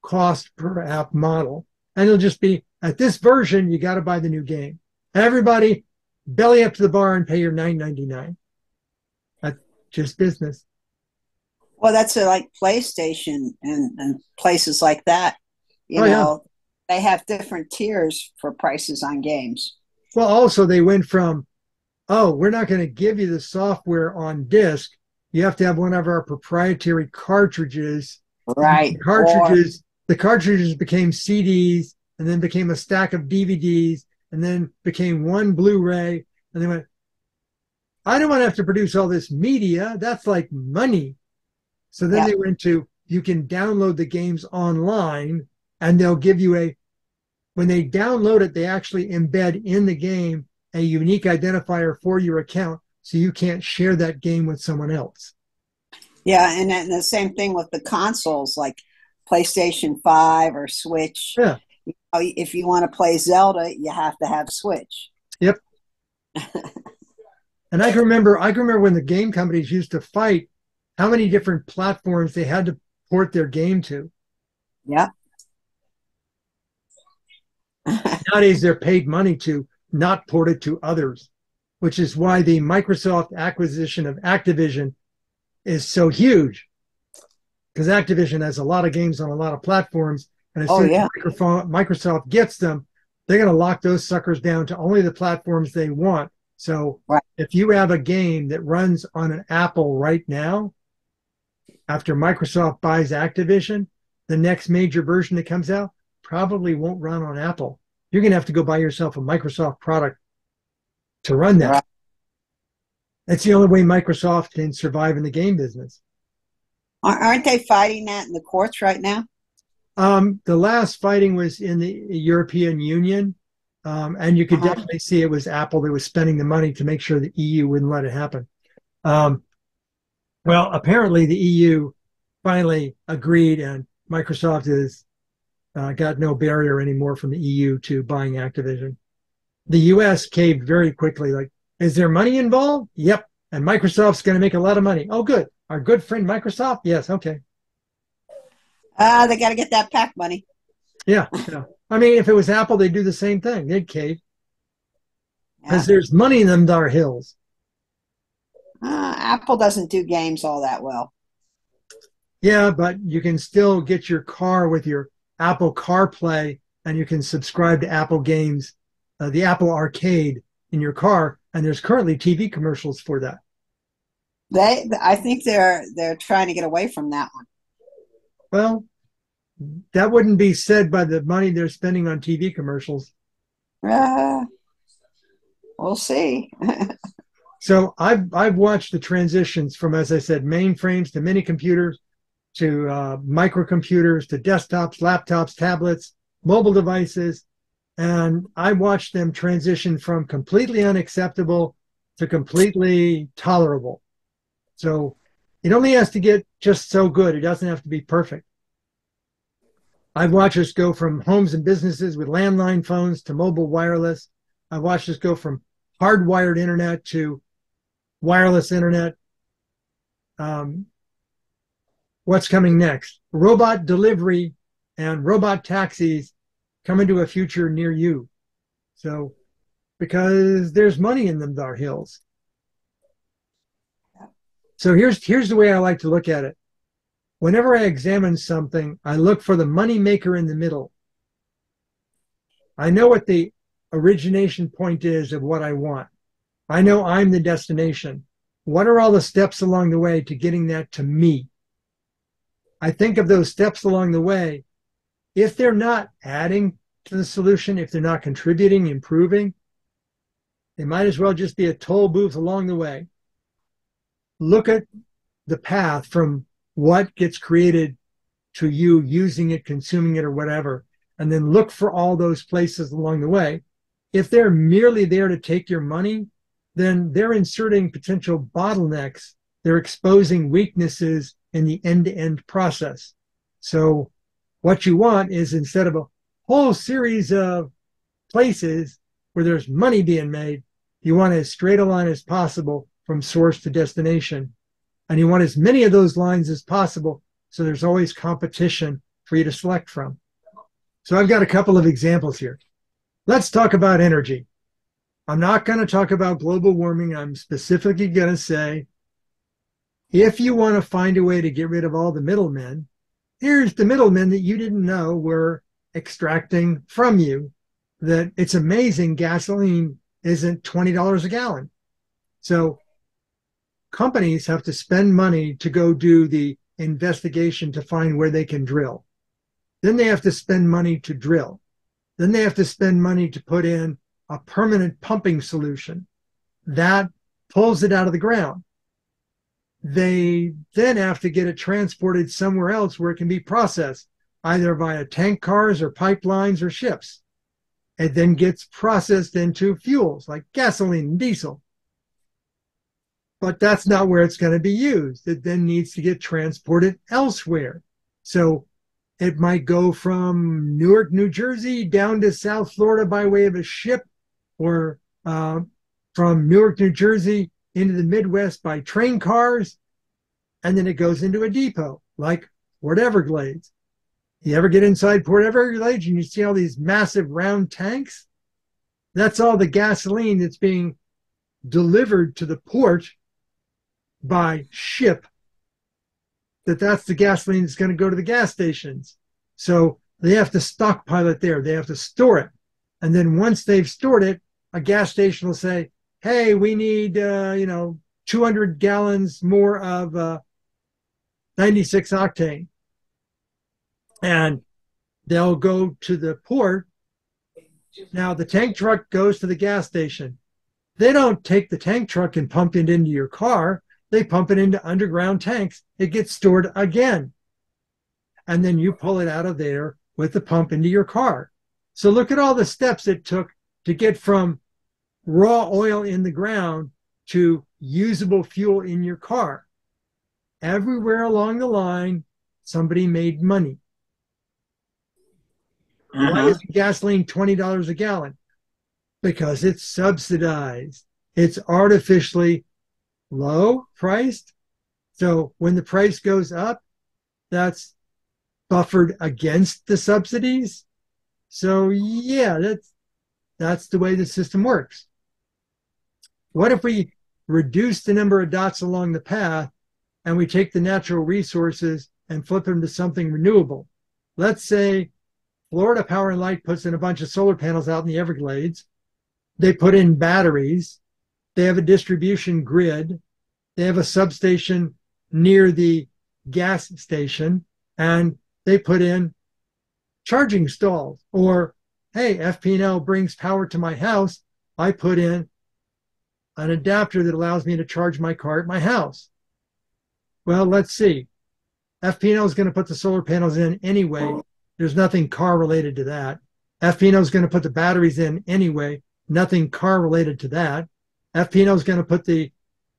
Speaker 1: cost per app model. And it'll just be, at this version, you got to buy the new game. Everybody, belly up to the bar and pay your $9.99. That's just business.
Speaker 2: Well, that's like PlayStation and places like that. You know, they have different tiers for prices on games.
Speaker 1: Well, also they went from, oh, we're not going to give you the software on disk. You have to have one of our proprietary cartridges.
Speaker 2: Right.
Speaker 1: The cartridges became CDs, and then became a stack of DVDs, and then became one Blu-ray. And they went, I don't want to have to produce all this media. That's like money. So then they went to, you can download the games online, and they'll give you when they download it, they actually embed in the game a unique identifier for your account, so you can't share that game with someone else.
Speaker 2: Yeah, and then the same thing with the consoles, like PlayStation 5 or Switch.
Speaker 1: Yeah.
Speaker 2: If you want to play Zelda, you have to have Switch.
Speaker 1: Yep. And I can remember when the game companies used to fight how many different platforms they had to port their game to.
Speaker 2: Yeah.
Speaker 1: Nowadays, they're paid money to not port it to others, which is why the Microsoft acquisition of Activision is so huge, because Activision has a lot of games on a lot of platforms, and as soon as Microsoft gets them, they're going to lock those suckers down to only the platforms they want. So if you have a game that runs on an Apple right now, after Microsoft buys Activision, the next major version that comes out probably won't run on Apple. You're going to have to go buy yourself a Microsoft product to run that. That's the only way Microsoft can survive in the game business.
Speaker 2: Aren't they fighting that in the courts right now?
Speaker 1: The last fighting was in the European Union, and you could definitely see it was Apple that was spending the money to make sure the EU wouldn't let it happen. Well, apparently the EU finally agreed, and Microsoft has got no barrier anymore from the EU to buying Activision. The US caved very quickly, like, is there money involved? Yep. And Microsoft's going to make a lot of money. Oh, good. Our good friend Microsoft? Yes, okay.
Speaker 2: They got to get that PAC money.
Speaker 1: Yeah. I mean, if it was Apple, they'd do the same thing. They'd cave. Because there's money in them dar hills.
Speaker 2: Apple doesn't do games all that well.
Speaker 1: Yeah, but you can still get your car with your Apple CarPlay, and you can subscribe to Apple games, the Apple Arcade in your car, and there's currently TV commercials for that.
Speaker 2: I think they're trying to get away from that one.
Speaker 1: Well, that wouldn't be said by the money they're spending on TV commercials.
Speaker 2: We'll see.
Speaker 1: So I've watched the transitions from, as I said, mainframes to mini computers to microcomputers to desktops, laptops, tablets, mobile devices, and I watched them transition from completely unacceptable to completely tolerable. So it only has to get just so good. It doesn't have to be perfect. I've watched us go from homes and businesses with landline phones to mobile wireless. I've watched us go from hardwired internet to wireless internet. What's coming next? Robot delivery and robot taxis come into a future near you. So, because there's money in them dar hills. So here's the way I like to look at it. Whenever I examine something, I look for the money maker in the middle. I know what the origination point is of what I want. I know I'm the destination. What are all the steps along the way to getting that to me? I think of those steps along the way. If they're not adding to the solution, if they're not contributing, improving, they might as well just be a toll booth along the way. Look at the path from what gets created to you using it, consuming it, or whatever, and then look for all those places along the way. If they're merely there to take your money, then they're inserting potential bottlenecks. They're exposing weaknesses in the end-to-end process. So what you want is, instead of a whole series of places where there's money being made. You want as straight a line as possible from source to destination. And you want as many of those lines as possible, so there's always competition for you to select from. So I've got a couple of examples here. Let's talk about energy. I'm not going to talk about global warming. I'm specifically going to say, if you want to find a way to get rid of all the middlemen, here's the middlemen that you didn't know were extracting from you. That it's amazing gasoline isn't $20 a gallon. So companies have to spend money to go do the investigation to find where they can drill. Then they have to spend money to drill. Then they have to spend money to put in a permanent pumping solution that pulls it out of the ground. They then have to get it transported somewhere else where it can be processed, either via tank cars or pipelines or ships. It then gets processed into fuels like gasoline and diesel. But that's not where it's going to be used. It then needs to get transported elsewhere. So it might go from Newark, New Jersey down to South Florida by way of a ship, or from Newark, New Jersey into the Midwest by train cars, and then it goes into a depot like Port Everglades. You ever get inside Port Everglades and you see all these massive round tanks? That's all the gasoline that's being delivered to the port by ship. That's the gasoline that's going to go to the gas stations. So they have to stockpile it there. They have to store it. And then once they've stored it, a gas station will say, hey, we need 200 gallons more of 96 octane. And they'll go to the port. Now the tank truck goes to the gas station. They don't take the tank truck and pump it into your car. They pump it into underground tanks. It gets stored again. And then you pull it out of there with the pump into your car. So look at all the steps it took to get from raw oil in the ground to usable fuel in your car. Everywhere along the line, somebody made money. Why is gasoline $20 a gallon? Because it's subsidized. It's artificially low priced. So when the price goes up, that's buffered against the subsidies. So yeah, that's the way the system works. What if we reduce the number of dots along the path and we take the natural resources and flip them to something renewable? Let's say Florida Power and Light puts in a bunch of solar panels out in the Everglades. They put in batteries. They have a distribution grid. They have a substation near the gas station, and they put in charging stalls. Or, hey, FP&L brings power to my house. I put in an adapter that allows me to charge my car at my house. Well, let's see. FP&L is going to put the solar panels in anyway. There's nothing car related to that. FP&L is going to put the batteries in anyway. Nothing car related to that. FP&L is going to put the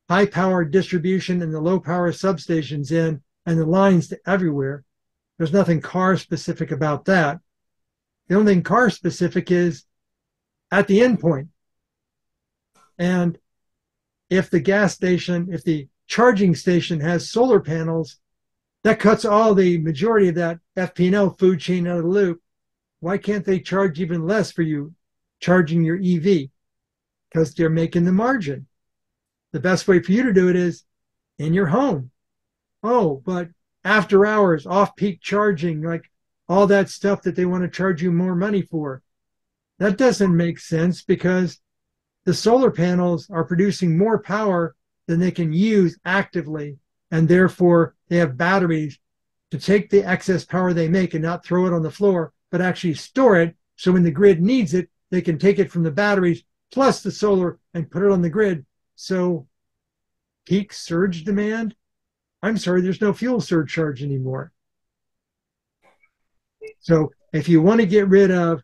Speaker 1: high power distribution and the low power substations in and the lines to everywhere. There's nothing car specific about that. The only thing car specific is at the end point. And if the gas station, if the charging station has solar panels, that cuts all the majority of that FP&L food chain out of the loop. Why can't they charge even less for you charging your EV? Because they're making the margin. The best way for you to do it is in your home. Oh, but after hours, off-peak charging, like all that stuff that they want to charge you more money for. That doesn't make sense because the solar panels are producing more power than they can use actively, and therefore they have batteries to take the excess power they make and not throw it on the floor, but actually store it so when the grid needs it, they can take it from the batteries plus the solar and put it on the grid. So peak surge demand, I'm sorry, there's no fuel surcharge anymore. So if you want to get rid of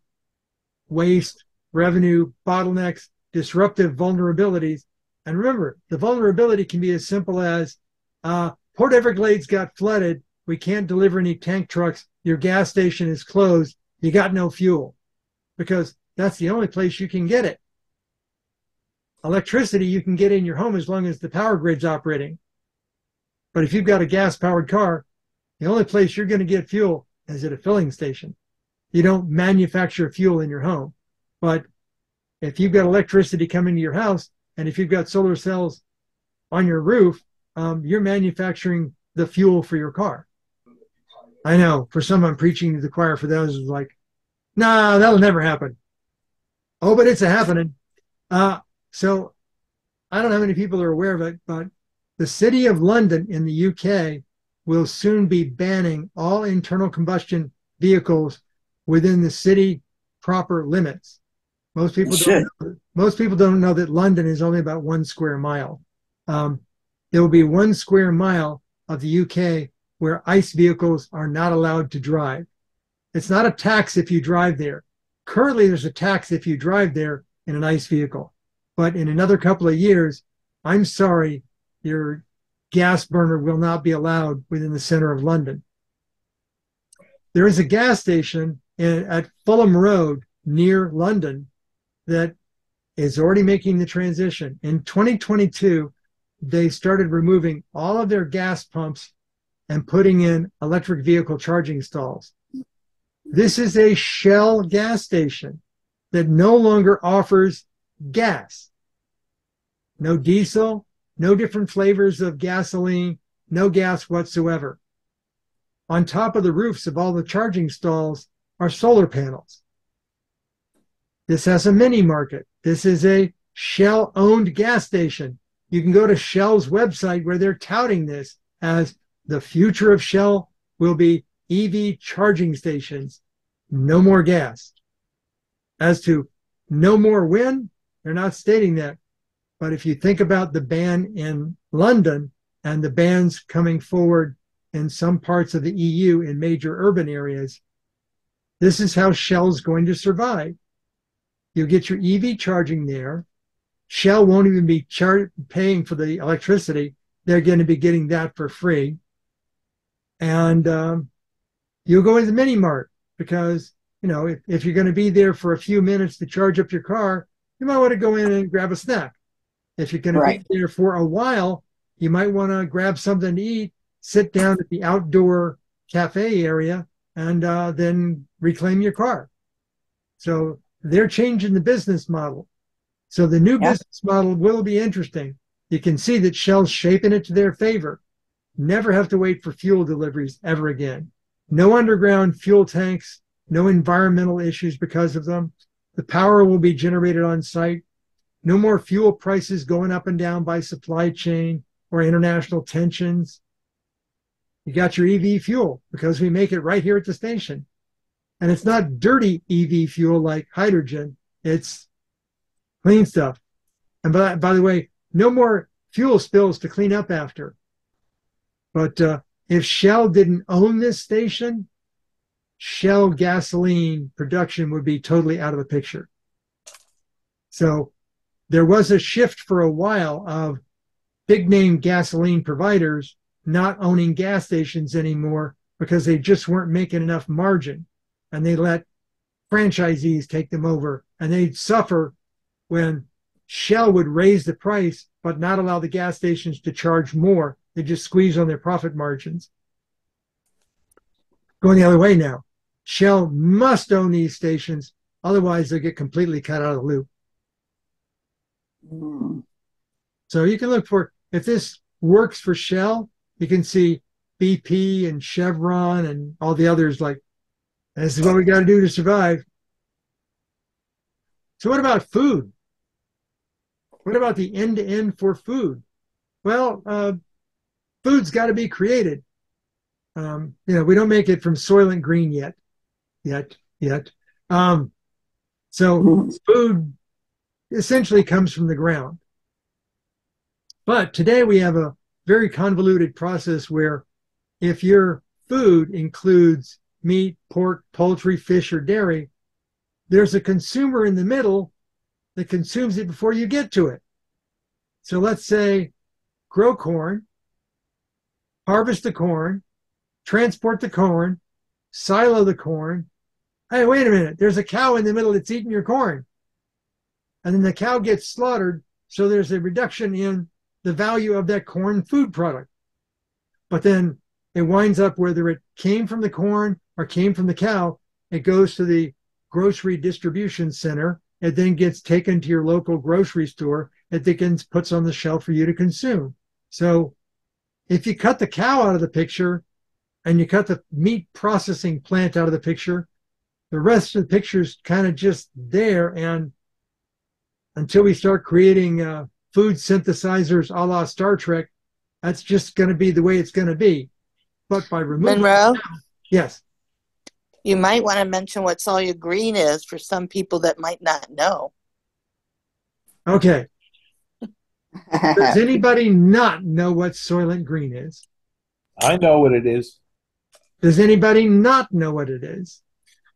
Speaker 1: waste, revenue, bottlenecks, disruptive vulnerabilities, and remember, the vulnerability can be as simple as Port Everglades got flooded. We can't deliver any tank trucks. Your gas station is closed. you got no fuel, because that's the only place you can get it. Electricity you can get in your home as long as the power grid's operating. But if you've got a gas-powered car, the only place you're going to get fuel is at a filling station. You don't manufacture fuel in your home. But if you've got electricity coming to your house, and if you've got solar cells on your roof, you're manufacturing the fuel for your car. I know, for some, I'm preaching to the choir. For those, it's like, nah, that'll never happen. Oh, but it's a happening. So I don't know how many people are aware of it, but the City of London in the UK will soon be banning all internal combustion vehicles within the city proper limits. Most people don't know that London is only about 1 square mile. There will be 1 square mile of the UK where ICE vehicles are not allowed to drive. It's not a tax if you drive there. Currently, there's a tax if you drive there in an ICE vehicle. But in another couple of years, I'm sorry, your gas burner will not be allowed within the center of London. There is a gas station at Fulham Road near London that is already making the transition. In 2022, they started removing all of their gas pumps and putting in electric vehicle charging stalls. This is a Shell gas station that no longer offers gas. No diesel, no different flavors of gasoline, no gas whatsoever. On top of the roofs of all the charging stalls are solar panels. This has a mini market. This is a Shell-owned gas station. You can go to Shell's website where they're touting this as the future of Shell will be EV charging stations, no more gas. As to no more when, they're not stating that. But if you think about the ban in London and the bans coming forward in some parts of the EU in major urban areas, this is how Shell's going to survive. You'll get your EV charging there. Shell won't even be paying for the electricity. They're going to be getting that for free. And you'll go into the mini mart because, you know, if you're going to be there for a few minutes to charge up your car, you might want to go in and grab a snack. If you're going to be there for a while, you might want to grab something to eat, sit down at the outdoor cafe area, and then reclaim your car. So they're changing the business model. So the new business model will be interesting. You can see that Shell's shaping it to their favor. Never have to wait for fuel deliveries ever again. No underground fuel tanks, no environmental issues because of them. The power will be generated on site. No more fuel prices going up and down by supply chain or international tensions. You got your EV fuel because we make it right here at the station. And it's not dirty EV fuel like hydrogen. It's clean stuff. And by the way, no more fuel spills to clean up after. But if Shell didn't own this station, Shell gasoline production would be totally out of the picture. So there was a shift for a while of big name gasoline providers not owning gas stations anymore because they just weren't making enough margin. And they let franchisees take them over. And they'd suffer when Shell would raise the price but not allow the gas stations to charge more. They just squeeze on their profit margins. Going the other way now. Shell must own these stations, otherwise they'll get completely cut out of the loop. So you can look for, if this works for Shell, you can see BP and Chevron and all the others like, this is what we got to do to survive. So what about food? What about the end-to-end for food? Well, food's got to be created. You know, we don't make it from Soylent Green yet. So food essentially comes from the ground. But today we have a very convoluted process where if your food includes meat, pork, poultry, fish, or dairy, there's a consumer in the middle that consumes it before you get to it. So let's say grow corn, harvest the corn, transport the corn, silo the corn, Hey, wait a minute. There's a cow in the middle that's eating your corn. And then the cow gets slaughtered. So there's a reduction in the value of that corn food product. But then it winds up, whether it came from the corn or came from the cow, it goes to the grocery distribution center. It then gets taken to your local grocery store. It then puts on the shelf for you to consume. So if you cut the cow out of the picture and you cut the meat processing plant out of the picture, the rest of the picture is kind of just there. And until we start creating food synthesizers a la Star Trek, that's just going to be the way it's going to be. But by removing
Speaker 4: Monroe,
Speaker 1: yes,
Speaker 4: you might want to mention what Soylent Green is for some people that might not know.
Speaker 1: Okay. Does anybody not know what Soylent Green is?
Speaker 5: I know what it is.
Speaker 1: Does anybody not know what it is?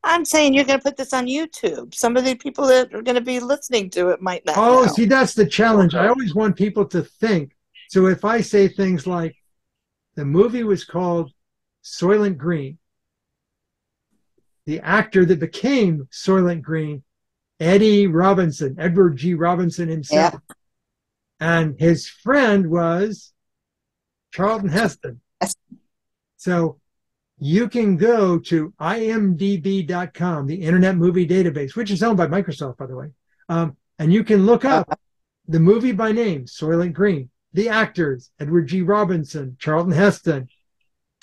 Speaker 4: I'm saying you're going to put this on YouTube. Some of the people that are going to be listening to it might not
Speaker 1: Oh,
Speaker 4: know.
Speaker 1: see, that's the challenge. I always want people to think. So if I say things like, the movie was called Soylent Green, the actor that became Soylent Green, Edward G. Robinson himself,
Speaker 2: Yeah.
Speaker 1: and his friend was Charlton Heston. So you can go to imdb.com, the Internet Movie Database, which is owned by Microsoft, by the way, and you can look up the movie by name, Soylent Green, the actors, Edward G. Robinson, Charlton Heston.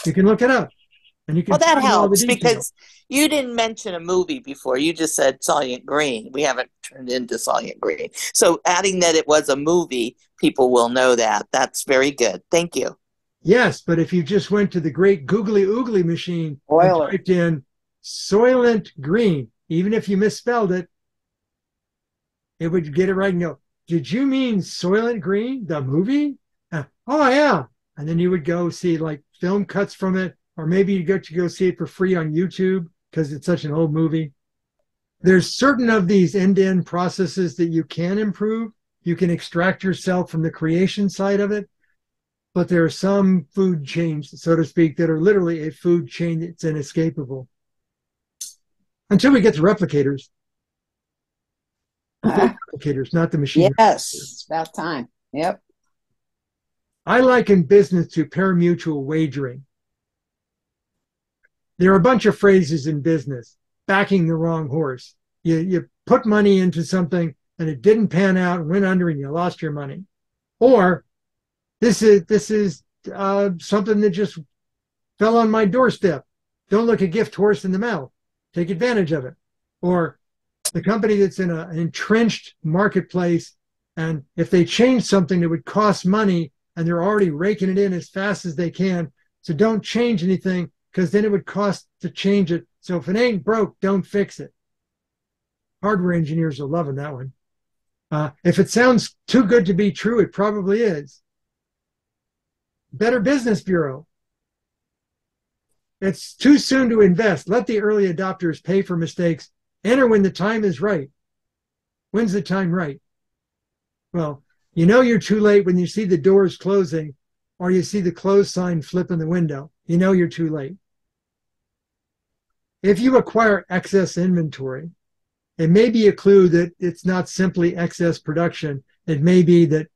Speaker 1: You can look it up. And you can
Speaker 4: Well, that
Speaker 1: find all the
Speaker 4: helps
Speaker 1: details.
Speaker 4: because you didn't mention a movie before. You just said Soylent Green. We haven't turned into Soylent Green. So adding that it was a movie, people will know that. That's very good. Thank you.
Speaker 1: Yes, but if you just went to the great googly oogly machine and typed in Soylent Green, even if you misspelled it, it would get it right and go, did you mean Soylent Green, the movie? Oh, yeah. And then you would go see like film cuts from it, or maybe you get to go see it for free on YouTube because it's such an old movie. There's certain of these end-to-end processes that you can improve. You can extract yourself from the creation side of it. But there are some food chains, so to speak, that are literally a food chain that's inescapable. Until we get to replicators. Replicators, not the machine.
Speaker 2: Yes, it's about time. Yep.
Speaker 1: I liken business to pari-mutuel wagering. There are a bunch of phrases in business. Backing the wrong horse. You put money into something and it didn't pan out and went under and you lost your money. Or this is something that just fell on my doorstep. Don't look a gift horse in the mouth. Take advantage of it. Or the company that's in an entrenched marketplace, and if they change something that would cost money and they're already raking it in as fast as they can, so don't change anything because then it would cost to change it. So if it ain't broke, don't fix it. Hardware engineers are loving that one. If it sounds too good to be true, it probably is. Better Business Bureau. It's too soon to invest. Let the early adopters pay for mistakes. Enter when the time is right. When's the time right? Well, you know you're too late when you see the doors closing or you see the close sign flip in the window. You know you're too late. If you acquire excess inventory, it may be a clue that it's not simply excess production. It may be that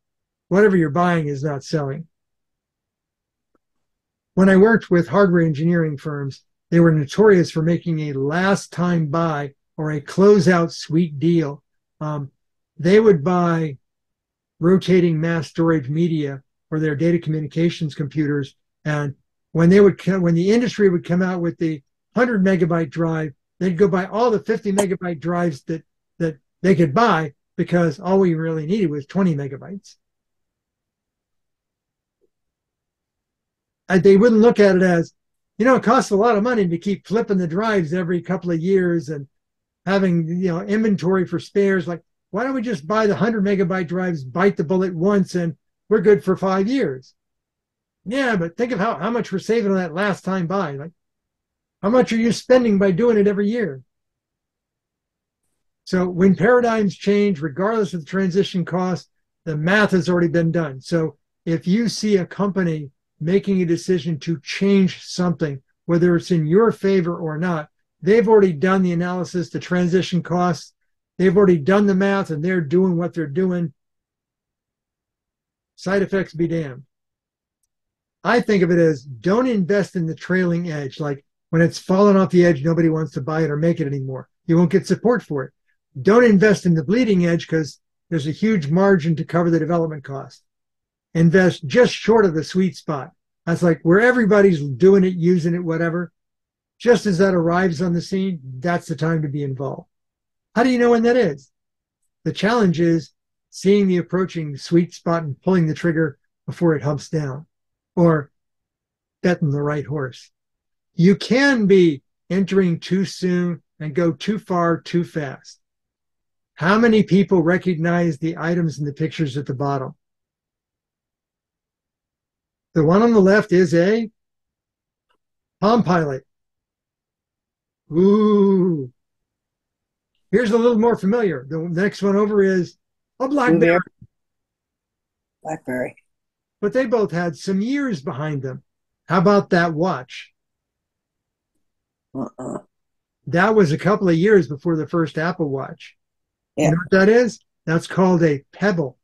Speaker 1: whatever you're buying is not selling. When I worked with hardware engineering firms, they were notorious for making a last time buy or a closeout sweet deal. They would buy rotating mass storage media for their data communications computers. And when the industry would come out with the 100 megabyte drive, they'd go buy all the 50 megabyte drives that they could buy because all we really needed was 20 megabytes. And they wouldn't look at it as, it costs a lot of money to keep flipping the drives every couple of years and having, inventory for spares. Like, why don't we just buy the 100 megabyte drives, bite the bullet once, and we're good for 5 years? Yeah, but think of how much we're saving on that last time buy. Like, how much are you spending by doing it every year? So when paradigms change, regardless of the transition cost, the math has already been done. So if you see a company making a decision to change something, whether it's in your favor or not, they've already done the analysis, the transition costs. They've already done the math, and they're doing what they're doing. Side effects be damned. I think of it as don't invest in the trailing edge. Like when it's fallen off the edge, nobody wants to buy it or make it anymore. You won't get support for it. Don't invest in the bleeding edge because there's a huge margin to cover the development cost. Invest just short of the sweet spot. That's like where everybody's doing it, using it, whatever. Just as that arrives on the scene, that's the time to be involved. How do you know when that is? The challenge is seeing the approaching sweet spot and pulling the trigger before it humps down, or betting the right horse. You can be entering too soon and go too far too fast. How many people recognize the items in the pictures at the bottom? The one on the left is a Palm Pilot. Ooh. Here's a little more familiar. The next one over is a BlackBerry.
Speaker 2: BlackBerry.
Speaker 1: But they both had some years behind them. How about that watch? That was a couple of years before the first Apple Watch.
Speaker 2: Yeah.
Speaker 1: You know what that is? That's called a Pebble.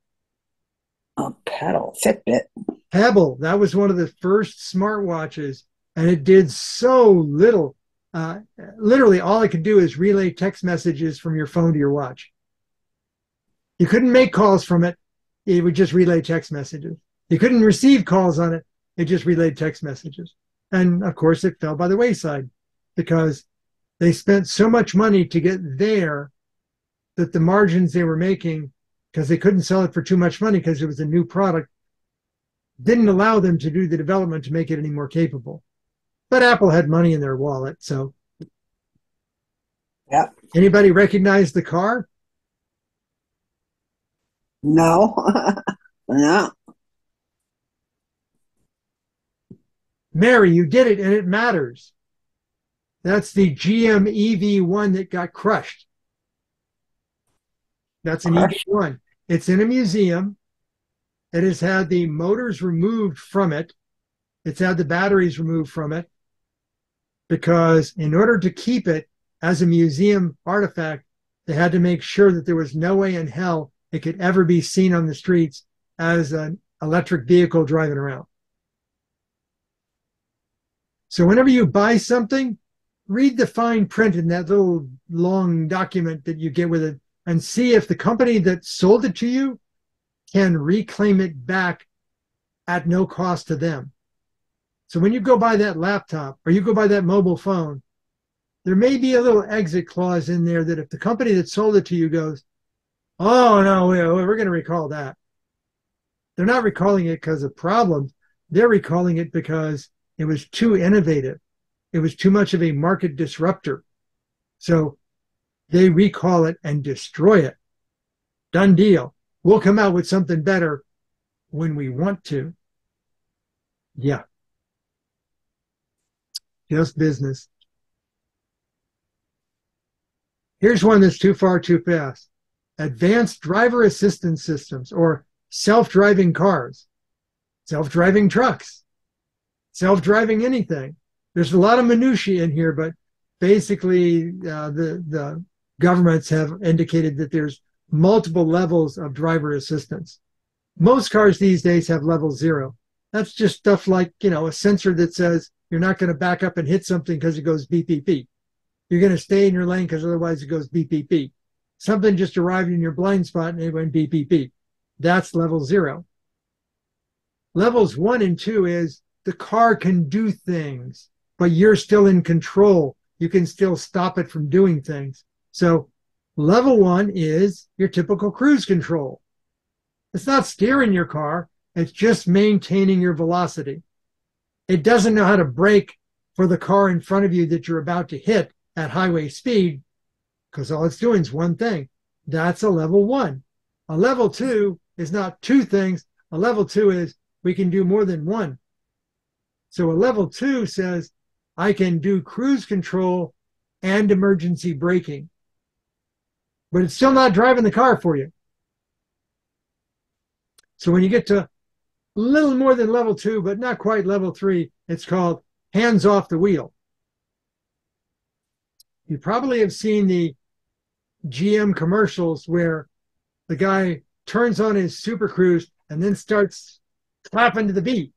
Speaker 2: A pedal, Fitbit.
Speaker 1: Pebble. That was one of the first smartwatches, and it did so little. Literally, all it could do is relay text messages from your phone to your watch. You couldn't make calls from it. It would just relay text messages. You couldn't receive calls on it. It just relayed text messages. And, of course, it fell by the wayside because they spent so much money to get there that the margins they were making, because they couldn't sell it for too much money because it was a new product, didn't allow them to do the development to make it any more capable. But Apple had money in their wallet, so.
Speaker 2: Yeah.
Speaker 1: Anybody recognize the car?
Speaker 2: No. No.
Speaker 1: Mary, you did it, and it matters. That's the GM EV1 that got crushed. That's an EV1. It's in a museum. It has had the motors removed from it. It's had the batteries removed from it because in order to keep it as a museum artifact, they had to make sure that there was no way in hell it could ever be seen on the streets as an electric vehicle driving around. So whenever you buy something, read the fine print in that little long document that you get with it and see if the company that sold it to you can reclaim it back at no cost to them. So when you go buy that laptop or you go buy that mobile phone, there may be a little exit clause in there that if the company that sold it to you goes, oh, no, we're going to recall that. They're not recalling it because of problems. They're recalling it because it was too innovative. It was too much of a market disruptor. So they recall it and destroy it. Done deal. We'll come out with something better when we want to. Yeah. Just business. Here's one that's too far, too fast. Advanced driver assistance systems or self-driving cars, self-driving trucks, self-driving anything. There's a lot of minutiae in here, but basically the governments have indicated that there's multiple levels of driver assistance. Most cars these days have level 0. That's just stuff like, a sensor that says you're not going to back up and hit something because it goes beep, beep, beep. You're going to stay in your lane because otherwise it goes beep, beep, beep. Something just arrived in your blind spot and it went beep, beep, beep. That's level 0. Levels 1 and 2 is the car can do things, but you're still in control. You can still stop it from doing things. So level 1 is your typical cruise control. It's not steering your car. It's just maintaining your velocity. It doesn't know how to brake for the car in front of you that you're about to hit at highway speed because all it's doing is one thing. That's a level 1. A level 2 is not 2 things. A level 2 is we can do more than one. So a level 2 says I can do cruise control and emergency braking. But it's still not driving the car for you. So when you get to a little more than level 2, but not quite level 3, it's called hands off the wheel. You probably have seen the GM commercials where the guy turns on his Super Cruise and then starts clapping to the beat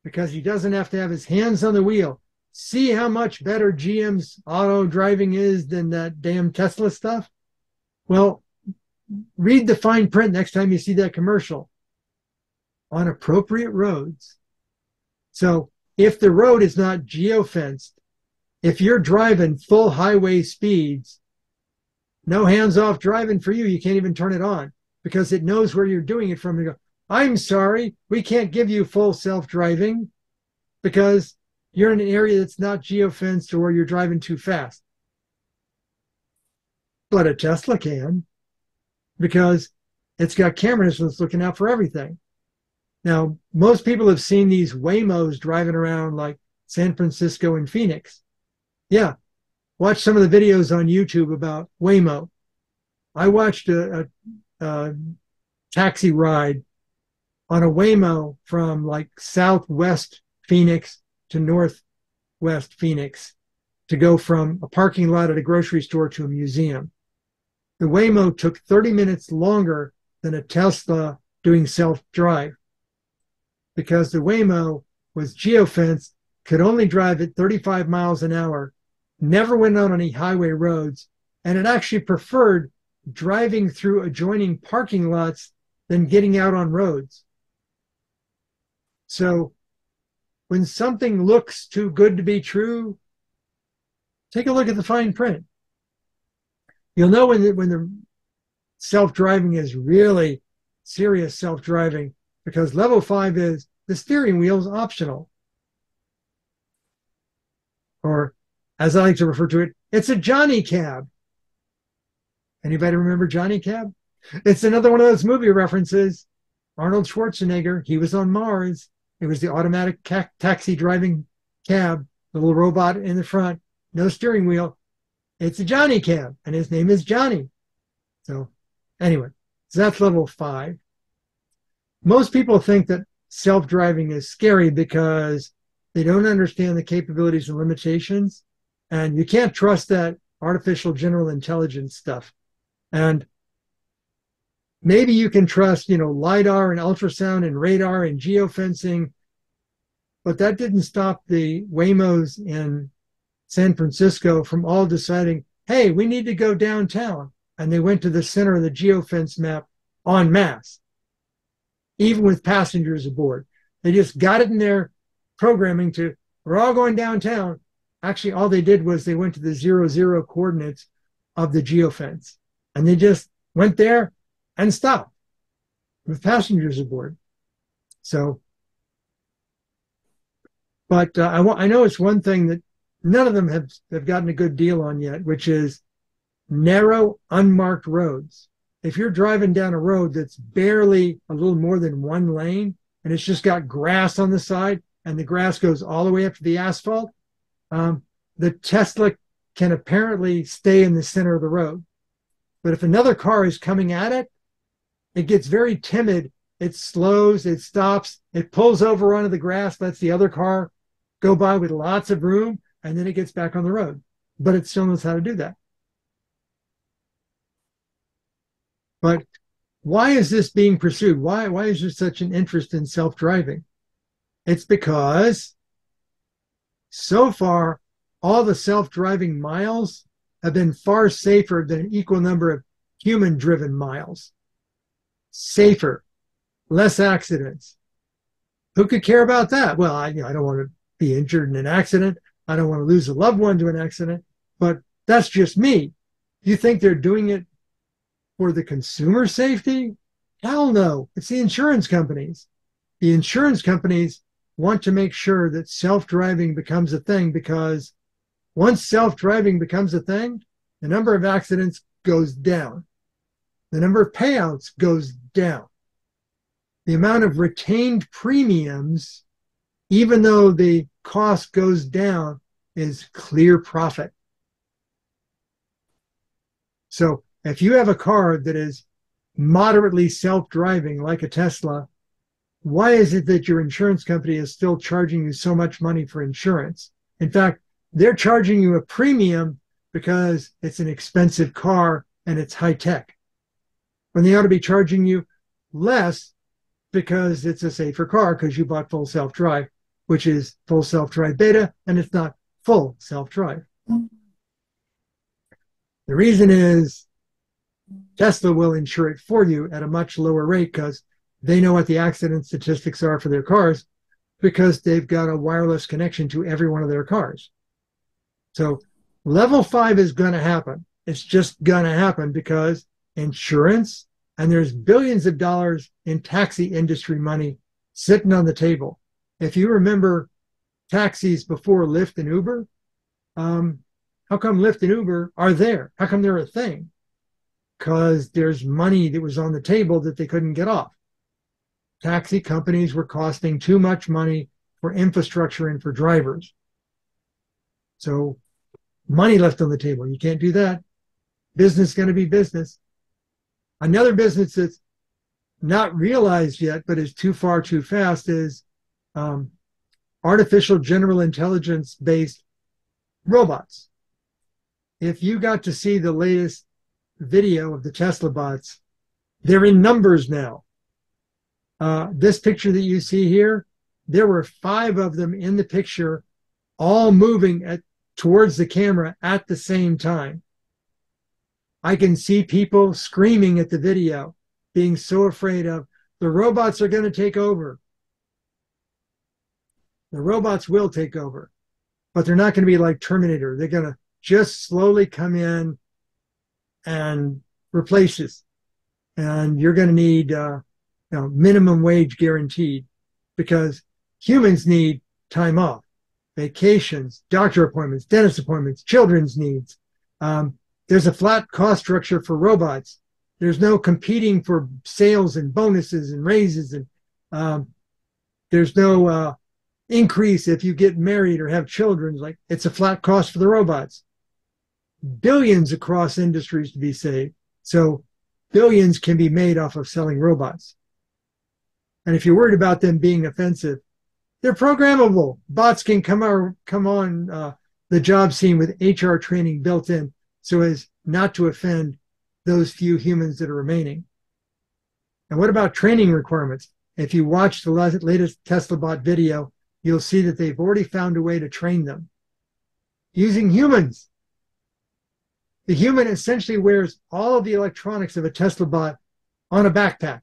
Speaker 1: because he doesn't have to have his hands on the wheel. See how much better GM's auto driving is than that damn Tesla stuff? Well, read the fine print next time you see that commercial. On appropriate roads. So if the road is not geofenced, if you're driving full highway speeds, no hands-off driving for you. You can't even turn it on because it knows where you're doing it from. You go, I'm sorry, we can't give you full self-driving because you're in an area that's not geofenced or you're driving too fast. But a Tesla can because it's got cameras that's looking out for everything. Now, most people have seen these Waymos driving around like San Francisco and Phoenix. Yeah, watch some of the videos on YouTube about Waymo. I watched a taxi ride on a Waymo from like southwest Phoenix to northwest Phoenix to go from a parking lot at a grocery store to a museum. The Waymo took 30 minutes longer than a Tesla doing self-drive because the Waymo was geofenced, could only drive at 35 miles an hour, never went on any highway roads, and it actually preferred driving through adjoining parking lots than getting out on roads. So when something looks too good to be true, take a look at the fine print. You'll know when the self-driving is really serious self-driving because level 5 is the steering wheel is optional. Or as I like to refer to it, it's a Johnny Cab. Anybody remember Johnny Cab? It's another one of those movie references. Arnold Schwarzenegger, he was on Mars. It was the automatic taxi driving cab, the little robot in the front, no steering wheel. It's a Johnny Cab, and his name is Johnny. So anyway, so that's level 5. Most people think that self-driving is scary because they don't understand the capabilities and limitations. And you can't trust that artificial general intelligence stuff. And maybe you can trust, LiDAR and ultrasound and radar and geofencing, but that didn't stop the Waymos in San Francisco from all deciding, hey, we need to go downtown. And they went to the center of the geofence map en masse, even with passengers aboard. They just got it in their programming to, we're all going downtown. Actually, all they did was they went to the 0, coordinates of the geofence. And they just went there and stopped with passengers aboard. So, but I know it's one thing that none of them have gotten a good deal on yet, which is narrow, unmarked roads. If you're driving down a road that's barely a little more than one lane, and it's just got grass on the side, and the grass goes all the way up to the asphalt, the Tesla can apparently stay in the center of the road. But if another car is coming at it, it gets very timid. It slows, it stops, it pulls over onto the grass, lets the other car go by with lots of room, and then it gets back on the road. But it still knows how to do that. But why is this being pursued? Why is there such an interest in self-driving? It's because so far, all the self-driving miles have been far safer than an equal number of human-driven miles. Safer, less accidents. Who could care about that? Well, I don't want to be injured in an accident. I don't want to lose a loved one to an accident. But that's just me. You think they're doing it for the consumer safety? Hell no. It's the insurance companies. The insurance companies want to make sure that self-driving becomes a thing because once self-driving becomes a thing, the number of accidents goes down. The number of payouts goes down. The amount of retained premiums, even though the cost goes down, is clear profit. So if you have a car that is moderately self-driving like a Tesla, why is it that your insurance company is still charging you so much money for insurance? In fact, they're charging you a premium because it's an expensive car and it's high tech, when they ought to be charging you less because it's a safer car because you bought full self-drive, which is full self-drive beta, and it's not full self-drive. The reason is Tesla will insure it for you at a much lower rate because they know what the accident statistics are for their cars because they've got a wireless connection to every one of their cars. So level 5 is going to happen. It's just going to happen because insurance, and there's billions of dollars in taxi industry money sitting on the table. If you remember taxis before Lyft and Uber, how come Lyft and Uber are there? How come they're a thing? Because there's money that was on the table that they couldn't get off. Taxi companies were costing too much money for infrastructure and for drivers. So money left on the table. You can't do that. Business is going to be business. Another business that's not realized yet, but is too far too fast, is artificial general intelligence-based robots. If you got to see the latest video of the Tesla bots, they're in numbers now. This picture that you see here, there were 5 of them in the picture, all moving towards the camera at the same time. I can see people screaming at the video, being so afraid of the robots are going to take over. The robots will take over, but they're not going to be like Terminator. They're going to just slowly come in and replace us. And you're going to need minimum wage guaranteed, because humans need time off, vacations, doctor appointments, dentist appointments, children's needs. There's a flat cost structure for robots. There's no competing for sales and bonuses and raises, and there's no increase if you get married or have children. Like, it's a flat cost for the robots. Billions across industries to be saved. So billions can be made off of selling robots. And if you're worried about them being offensive, they're programmable. Bots can come on the job scene with HR training built in so as not to offend those few humans that are remaining. And what about training requirements? If you watch the latest Tesla bot video, you'll see that they've already found a way to train them using humans. The human essentially wears all of the electronics of a Tesla bot on a backpack.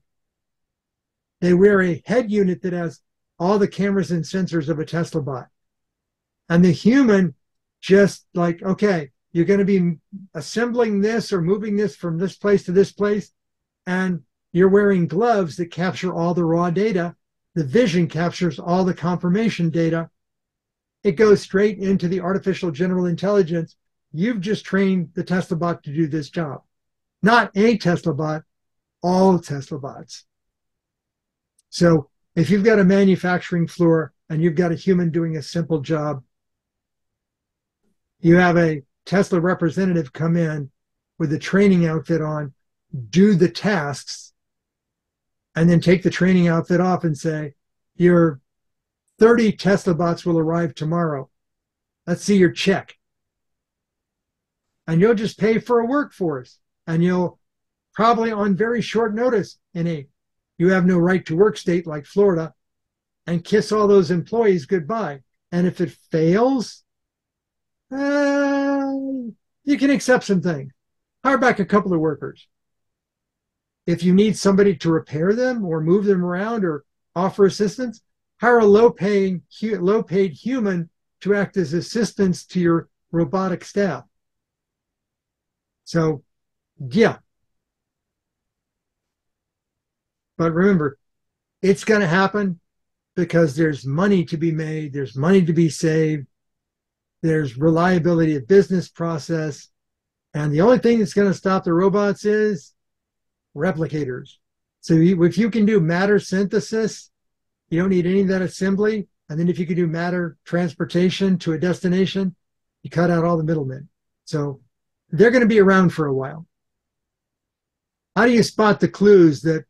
Speaker 1: They wear a head unit that has all the cameras and sensors of a Tesla bot. And the human just like, okay, you're going to be assembling this or moving this from this place to this place, and you're wearing gloves that capture all the raw data. The vision captures all the confirmation data. It goes straight into the artificial general intelligence. You've just trained the Tesla bot to do this job. Not a Tesla bot, all Tesla bots. So if you've got a manufacturing floor and you've got a human doing a simple job, you have a Tesla representative come in with a training outfit on, do the tasks, and then take the training outfit off and say, your 30 Tesla bots will arrive tomorrow. Let's see your check. And you'll just pay for a workforce. And you'll probably on very short notice in a you have no right to work state like Florida, and kiss all those employees goodbye. And if it fails, you can accept some things. Hire back a couple of workers. If you need somebody to repair them or move them around or offer assistance, hire a low-paid human to act as assistants to your robotic staff. So, yeah. But remember, it's going to happen because there's money to be made, there's money to be saved, there's reliability of business process, and the only thing that's going to stop the robots is replicators. So if you can do matter synthesis, you don't need any of that assembly, and then if you can do matter transportation to a destination, you cut out all the middlemen. So they're going to be around for a while. How do you spot the clues that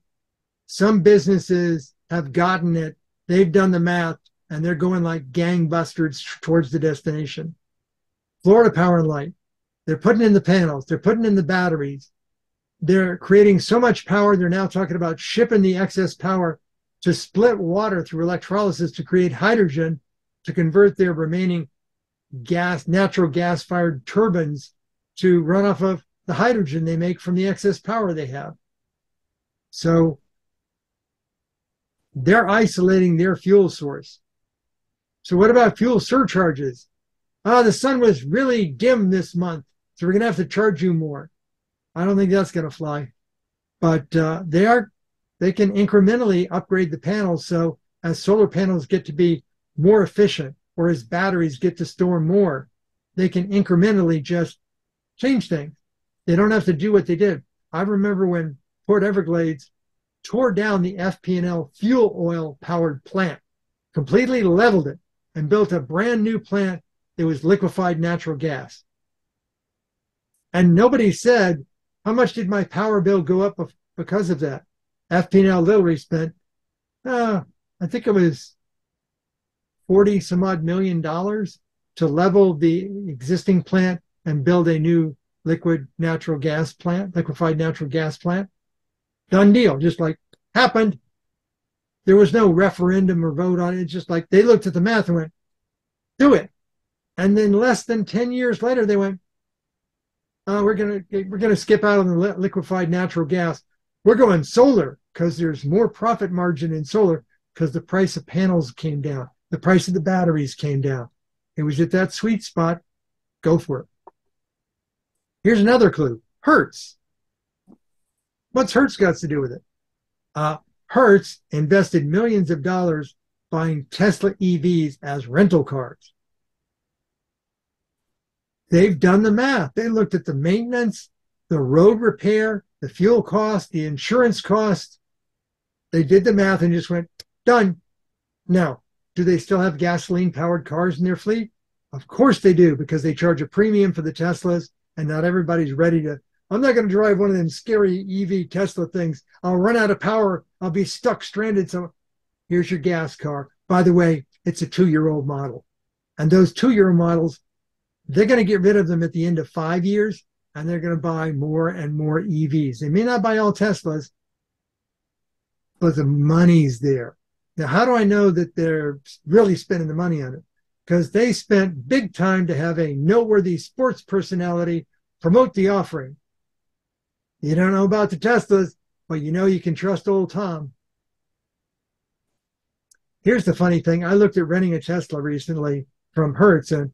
Speaker 1: some businesses have gotten it, they've done the math, and they're going like gangbusters towards the destination? Florida Power and Light. They're putting in the panels. They're putting in the batteries. They're creating so much power. They're now talking about shipping the excess power to split water through electrolysis to create hydrogen to convert their remaining natural gas-fired turbines to run off of the hydrogen they make from the excess power they have. So they're isolating their fuel source. So what about fuel surcharges? The sun was really dim this month, so we're going to have to charge you more. I don't think that's going to fly. But they can incrementally upgrade the panels, so as solar panels get to be more efficient, or as batteries get to store more, they can incrementally just change things. They don't have to do what they did. I remember when Port Everglades tore down the FP&L fuel oil powered plant, completely leveled it, and built a brand new plant that was liquefied natural gas. And nobody said, how much did my power bill go up because of that? FP&L literally spent, I think it was 40 some odd $million to level the existing plant and build a new liquefied natural gas plant. Done deal, just like happened. There was no referendum or vote on it. It's just like they looked at the math and went, do it. And then less than 10 years later, they went, we're gonna skip out on the liquefied natural gas. We're going solar because there's more profit margin in solar because the price of panels came down. The price of the batteries came down. It was at that sweet spot. Go for it. Here's another clue. Hertz. What's Hertz got to do with it? Hertz invested millions of dollars buying Tesla EVs as rental cars. They've done the math. They looked at the maintenance, the road repair, the fuel cost, the insurance cost. They did the math and just went, done. Now, do they still have gasoline-powered cars in their fleet? Of course they do, because they charge a premium for the Teslas, and not everybody's ready to. I'm not going to drive one of them scary EV Tesla things. I'll run out of power. I'll be stuck, stranded. So here's your gas car. By the way, it's a 2-year-old model. And those 2-year-old models, they're going to get rid of them at the end of 5 years, and they're going to buy more and more EVs. They may not buy all Teslas, but the money's there. Now, how do I know that they're really spending the money on it? Because they spent big time to have a noteworthy sports personality promote the offering. You don't know about the Teslas, but you know you can trust old Tom. Here's the funny thing. I looked at renting a Tesla recently from Hertz, and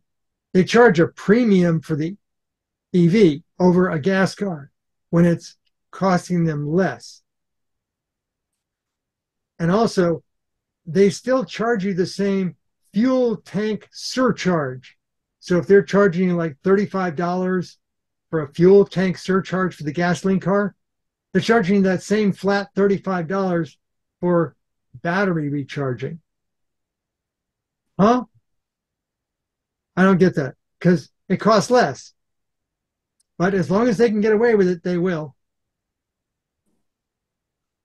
Speaker 1: they charge a premium for the EV over a gas car when it's costing them less. And also, they still charge you the same fuel tank surcharge. So if they're charging you like $35 for a fuel tank surcharge for the gasoline car, they're charging that same flat $35 for battery recharging. Huh? I don't get that, because it costs less. But as long as they can get away with it, they will.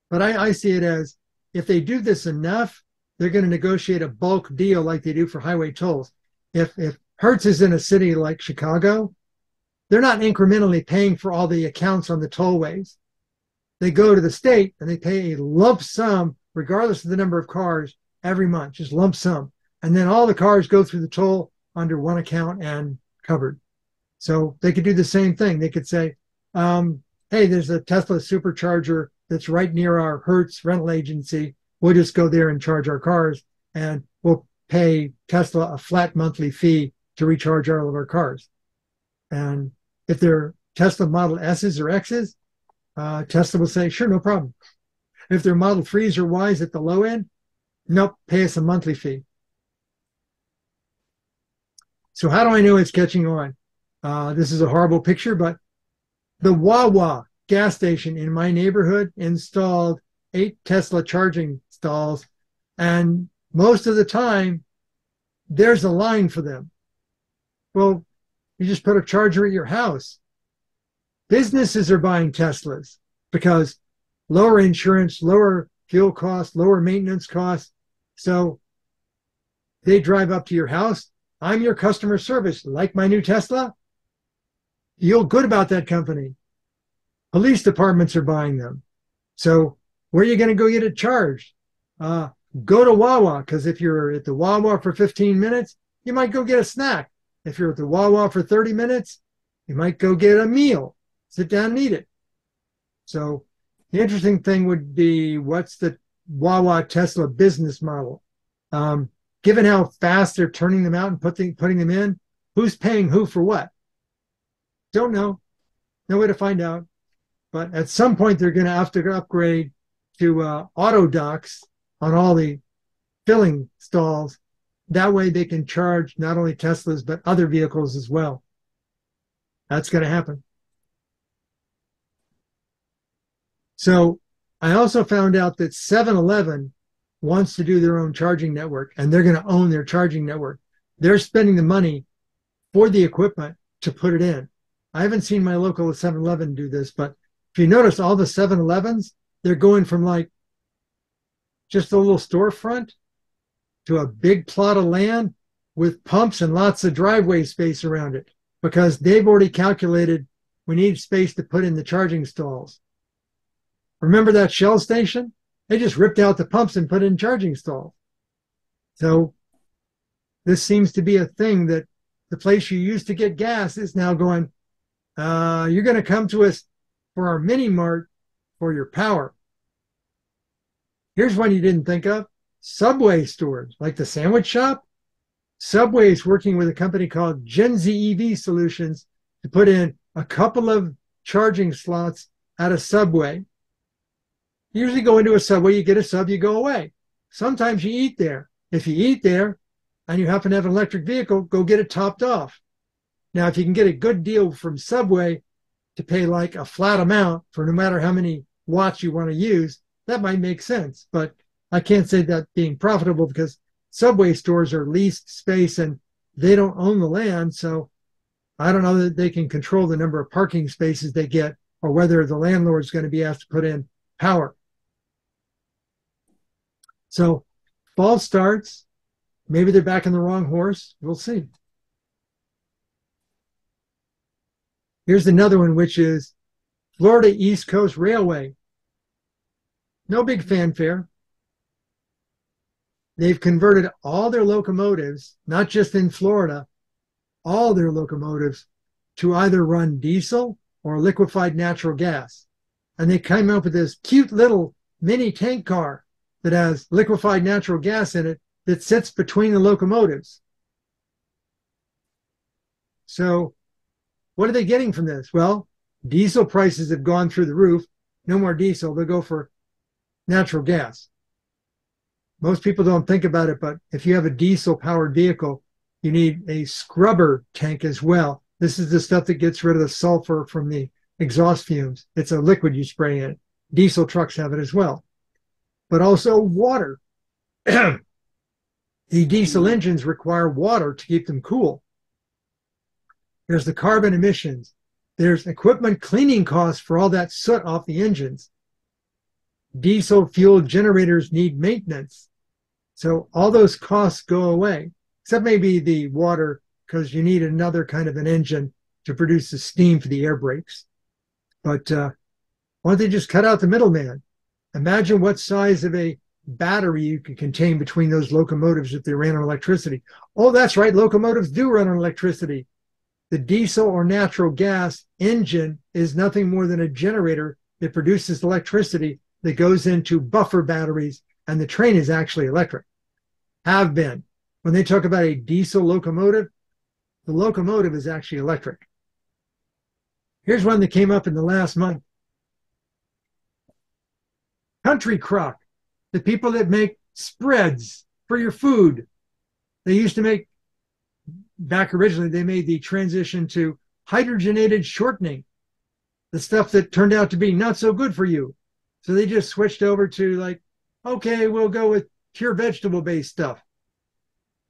Speaker 1: But I see it as, if they do this enough, they're going to negotiate a bulk deal like they do for highway tolls. If Hertz is in a city like Chicago, they're not incrementally paying for all the accounts on the tollways. They go to the state and they pay a lump sum, regardless of the number of cars, every month, just lump sum. And then all the cars go through the toll under one account and covered. So they could do the same thing. They could say, hey, there's a Tesla supercharger that's right near our Hertz rental agency. We'll just go there and charge our cars, and we'll pay Tesla a flat monthly fee to recharge all of our cars. And if they're Tesla Model S's or X's, Tesla will say, sure, no problem. If they're Model 3s or Ys at the low end, nope, pay us a monthly fee. So how do I know it's catching on? This is a horrible picture, but the Wawa gas station in my neighborhood installed 8 Tesla charging stalls, and most of the time there's a line for them. Well, you just put a charger at your house. Businesses are buying Teslas because lower insurance, lower fuel costs, lower maintenance costs. So they drive up to your house. I'm your customer service. Like my new Tesla? feel good about that company. Police departments are buying them. So where are you going to go get it charged? Go to Wawa, because if you're at the Wawa for 15 minutes, you might go get a snack. If you're at the Wawa for 30 minutes, you might go get a meal, sit down and eat it. So the interesting thing would be, what's the Wawa Tesla business model? Given how fast they're turning them out and putting them in, who's paying who for what? Don't know. No way to find out. But at some point, they're going to have to upgrade to auto docks on all the filling stalls. That way they can charge not only Teslas, but other vehicles as well. That's going to happen. So I also found out that 7-Eleven wants to do their own charging network, and they're going to own their charging network. They're spending the money for the equipment to put it in. I haven't seen my local 7-Eleven do this, but if you notice, all the 7-Elevens, they're going from like just a little storefront to a big plot of land with pumps and lots of driveway space around it, because they've already calculated we need space to put in the charging stalls. Remember that Shell station? They just ripped out the pumps and put in charging stalls. So this seems to be a thing, that the place you used to get gas is now going, you're going to come to us for our mini mart for your power. Here's one you didn't think of. Subway stores, like the sandwich shop. Subway is working with a company called Gen Z EV Solutions to put in a couple of charging slots at a Subway. You usually go into a Subway, you get a sub, you go away. Sometimes you eat there. If you eat there and you happen to have an electric vehicle, go get it topped off. Now, if you can get a good deal from Subway to pay like a flat amount for no matter how many watts you want to use, that might make sense. But I can't say that being profitable, because Subway stores are leased space and they don't own the land. So I don't know that they can control the number of parking spaces they get, or whether the landlord is going to be asked to put in power. So fall starts. Maybe they're backing the wrong horse. We'll see. Here's another one, which is Florida East Coast Railway. No big fanfare. They've converted all their locomotives, not just in Florida, all their locomotives to either run diesel or liquefied natural gas. And they came up with this cute little mini tank car that has liquefied natural gas in it that sits between the locomotives. So what are they getting from this? Well, diesel prices have gone through the roof. No more diesel. They'll go for natural gas. Most people don't think about it, but if you have a diesel-powered vehicle, you need a scrubber tank as well. This is the stuff that gets rid of the sulfur from the exhaust fumes. It's a liquid you spray in it. Diesel trucks have it as well. But also water. The diesel engines require water to keep them cool. There's the carbon emissions. There's equipment cleaning costs for all that soot off the engines. Diesel fuel generators need maintenance. So all those costs go away, except maybe the water, because you need another kind of an engine to produce the steam for the air brakes. But why don't they just cut out the middleman? Imagine what size of a battery you could contain between those locomotives if they ran on electricity. Oh, that's right, locomotives do run on electricity. The diesel or natural gas engine is nothing more than a generator that produces electricity that goes into buffer batteries, and the train is actually electric. Have been. When they talk about a diesel locomotive, the locomotive is actually electric. Here's one that came up in the last month. Country Crock, the people that make spreads for your food. They used to make, back originally, they made the transition to hydrogenated shortening, the stuff that turned out to be not so good for you. So they just switched over to like, okay, we'll go with pure vegetable-based stuff.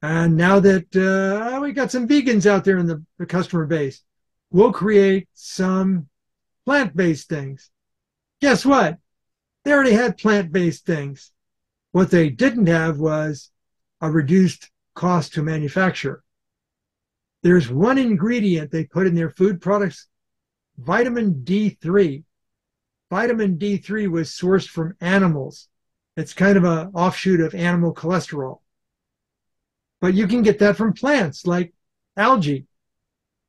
Speaker 1: And now that we got some vegans out there in the customer base, we'll create some plant-based things. Guess what? They already had plant-based things. What they didn't have was a reduced cost to manufacture. There's one ingredient they put in their food products vitamin D3. Vitamin D3 was sourced from animals. It's kind of an offshoot of animal cholesterol. But you can get that from plants like algae.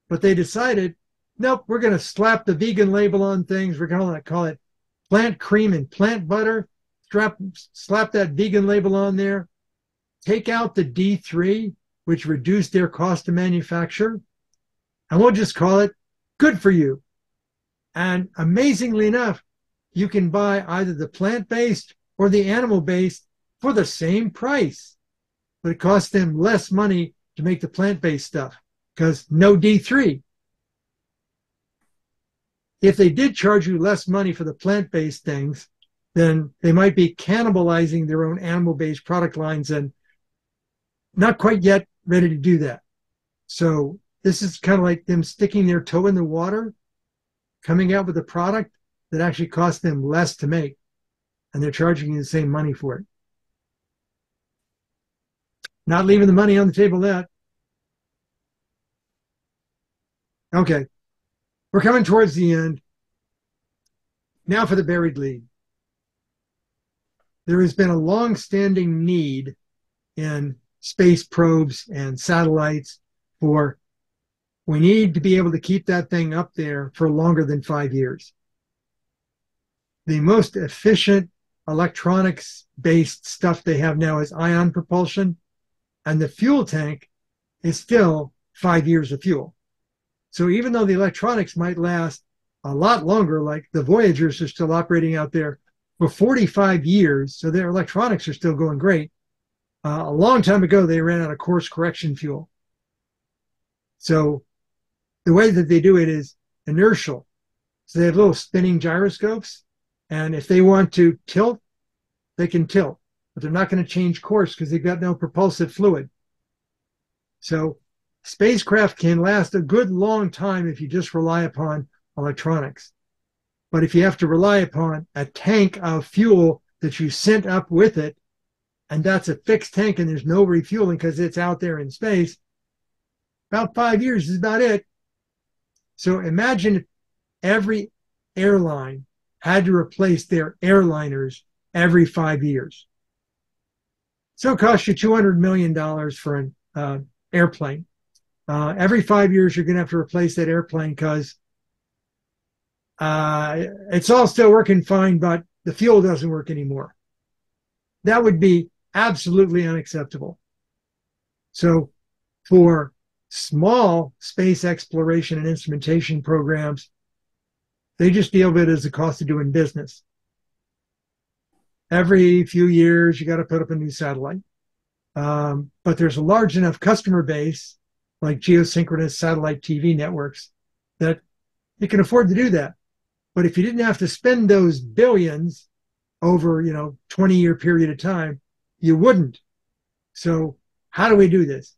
Speaker 1: But they decided, nope, we're going to slap the vegan label on things. We're going to call it plant cream and plant butter. Slap that vegan label on there. Take out the D3, which reduced their cost to manufacture. And we'll just call it good for you. And amazingly enough, you can buy either the plant-based or the animal-based for the same price. But it costs them less money to make the plant-based stuff because no D3. If they did charge you less money for the plant-based things, then they might be cannibalizing their own animal-based product lines and not quite yet ready to do that. So this is kind of like them sticking their toe in the water, coming out with a product that actually costs them less to make, and they're charging you the same money for it. Not leaving the money on the table yet. Okay, we're coming towards the end. Now for the buried lead. There has been a long-standing need in space probes and satellites for, we need to be able to keep that thing up there for longer than 5 years. The most efficient electronics-based stuff they have now is ion propulsion, and the fuel tank is still 5 years of fuel. So even though the electronics might last a lot longer, like the Voyagers are still operating out there for 45 years, so their electronics are still going great. A long time ago, they ran out of course correction fuel. So the way that they do it is inertial. So they have little spinning gyroscopes, and if they want to tilt, they can tilt, but they're not going to change course because they've got no propulsive fluid. So spacecraft can last a good long time if you just rely upon electronics. But if you have to rely upon a tank of fuel that you sent up with it, and that's a fixed tank and there's no refueling because it's out there in space, about 5 years is about it. So imagine if every airline had to replace their airliners every 5 years. So it costs you $200 million for an airplane. Every 5 years, you're going to have to replace that airplane because it's all still working fine, but the fuel doesn't work anymore. That would be absolutely unacceptable. So for small space exploration and instrumentation programs, they just deal with it as a cost of doing business. Every few years, you got to put up a new satellite. But there's a large enough customer base, like geosynchronous satellite TV networks, that you can afford to do that. But if you didn't have to spend those billions over, 20-year period of time, you wouldn't. So how do we do this?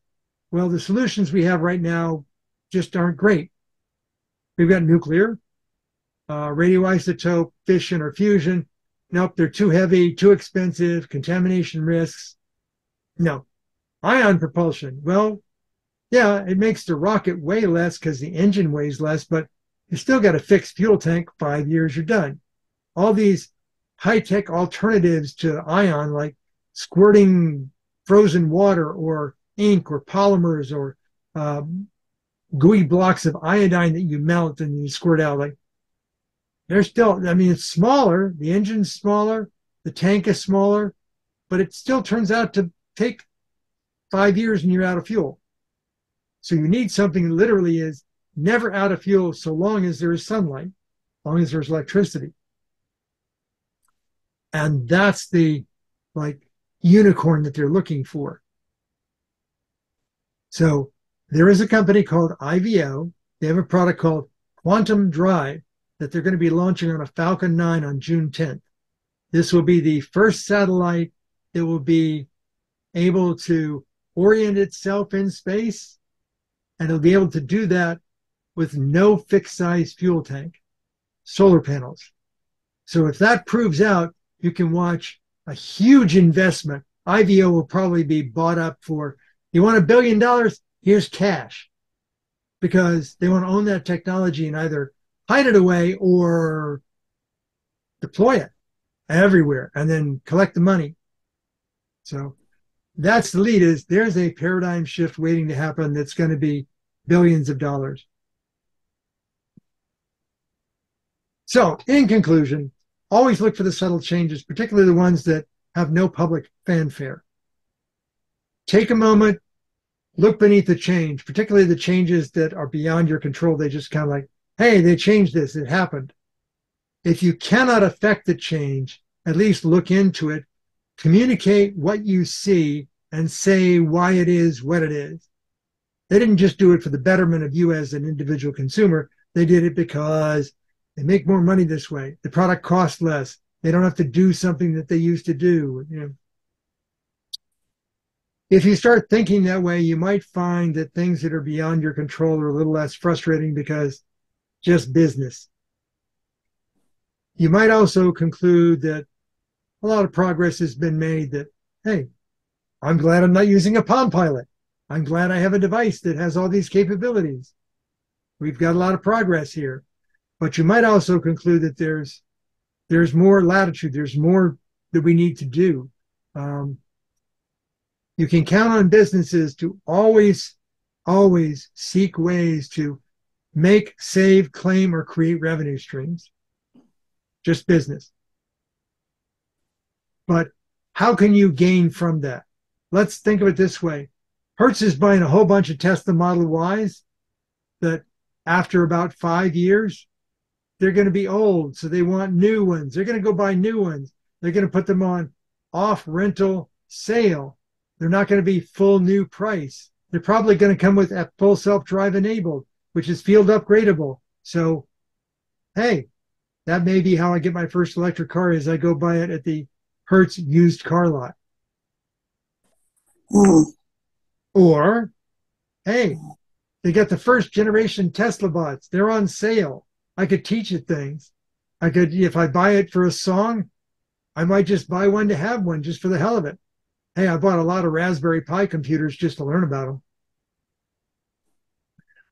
Speaker 1: Well, the solutions we have right now just aren't great. We've got nuclear, radioisotope, fission or fusion. Nope, they're too heavy, too expensive, contamination risks. No. Ion propulsion. Well, yeah, it makes the rocket weigh less because the engine weighs less, but you still got a fixed fuel tank. 5 years, you're done. All these high-tech alternatives to ion, like squirting frozen water or ink or polymers or gooey blocks of iodine that you melt and you squirt out, like, they're still, it's smaller, the engine's smaller, the tank is smaller, but it still turns out to take 5 years and you're out of fuel. So you need something that literally is never out of fuel so long as there is sunlight, as long as there's electricity. And that's the unicorn that they're looking for. So there is a company called IVO. They have a product called Quantum Drive that they're going to be launching on a Falcon 9 on June 10th. This will be the first satellite that will be able to orient itself in space, and it'll be able to do that with no fixed size fuel tank, solar panels. So if that proves out, you can watch a huge investment. IVO will probably be bought up for, you want $1 billion? Here's cash. Because they want to own that technology and either hide it away or deploy it everywhere and then collect the money. So that's the lead, is there's a paradigm shift waiting to happen that's going to be billions of dollars. So in conclusion, always look for the subtle changes, particularly the ones that have no public fanfare. Take a moment, look beneath the change, particularly the changes that are beyond your control. They just kind of like, hey, they changed this, it happened. If you cannot affect the change, at least look into it, communicate what you see, and say why it is what it is. They didn't just do it for the betterment of you as an individual consumer. They did it because they make more money this way. The product costs less. They don't have to do something that they used to do. You know, if you start thinking that way, you might find that things that are beyond your control are a little less frustrating because just business. You might also conclude that a lot of progress has been made that, hey, I'm glad I'm not using a Palm Pilot. I'm glad I have a device that has all these capabilities. We've got a lot of progress here. But you might also conclude that there's more latitude. There's more that we need to do. You can count on businesses to always seek ways to make, save, claim, or create revenue streams. Just business. But how can you gain from that? Let's think of it this way. Hertz is buying a whole bunch of Tesla Model Ys that after about 5 years, they're going to be old. So they want new ones. They're going to go buy new ones. They're going to put them on off rental sale. They're not going to be full new price. They're probably going to come with a full self-drive enabled, which is field upgradable. So, hey, that may be how I get my first electric car, is I go buy it at the Hertz used car lot. Or, hey, they got the first generation Tesla bots. They're on sale. I could teach it things. I could, if I buy it for a song, I might just buy one to have one just for the hell of it. Hey, I bought a lot of Raspberry Pi computers just to learn about them.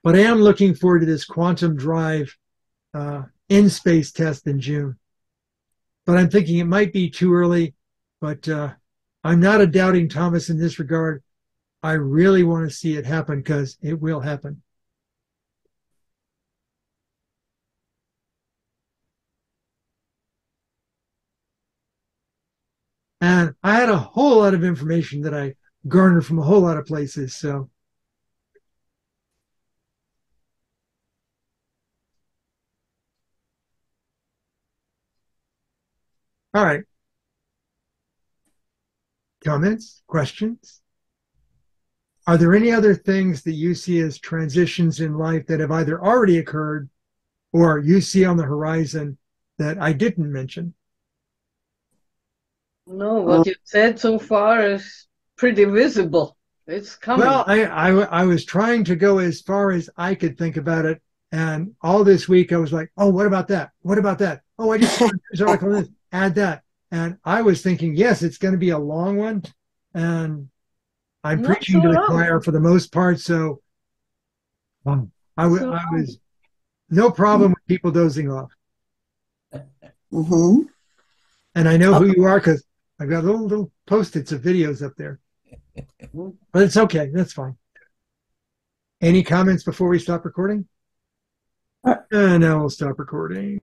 Speaker 1: But I am looking forward to this quantum drive in-space test in June. But I'm thinking it might be too early, but I'm not a doubting Thomas in this regard. I really want to see it happen because it will happen. And I had a whole lot of information that I garnered from a whole lot of places. So all right. Comments, questions? Are there any other things that you see as transitions in life that have either already occurred or you see on the horizon that I didn't mention?
Speaker 6: No, what you said so far is pretty visible. It's coming.
Speaker 1: Well, I was trying to go as far as I could think about it. And all this week I was like, oh, what about that? What about that? Oh, I just saw this article on this, add that. And I was thinking, yes, it's going to be a long one. And I'm
Speaker 6: Not
Speaker 1: preaching
Speaker 6: so
Speaker 1: to the
Speaker 6: long.
Speaker 1: choir for the most part. So I was no problem with people dozing off.
Speaker 2: Mm-hmm.
Speaker 1: And I know who you are because I've got little Post-its of videos up there. But it's okay. That's fine. Any comments before we stop recording? Now we'll stop recording.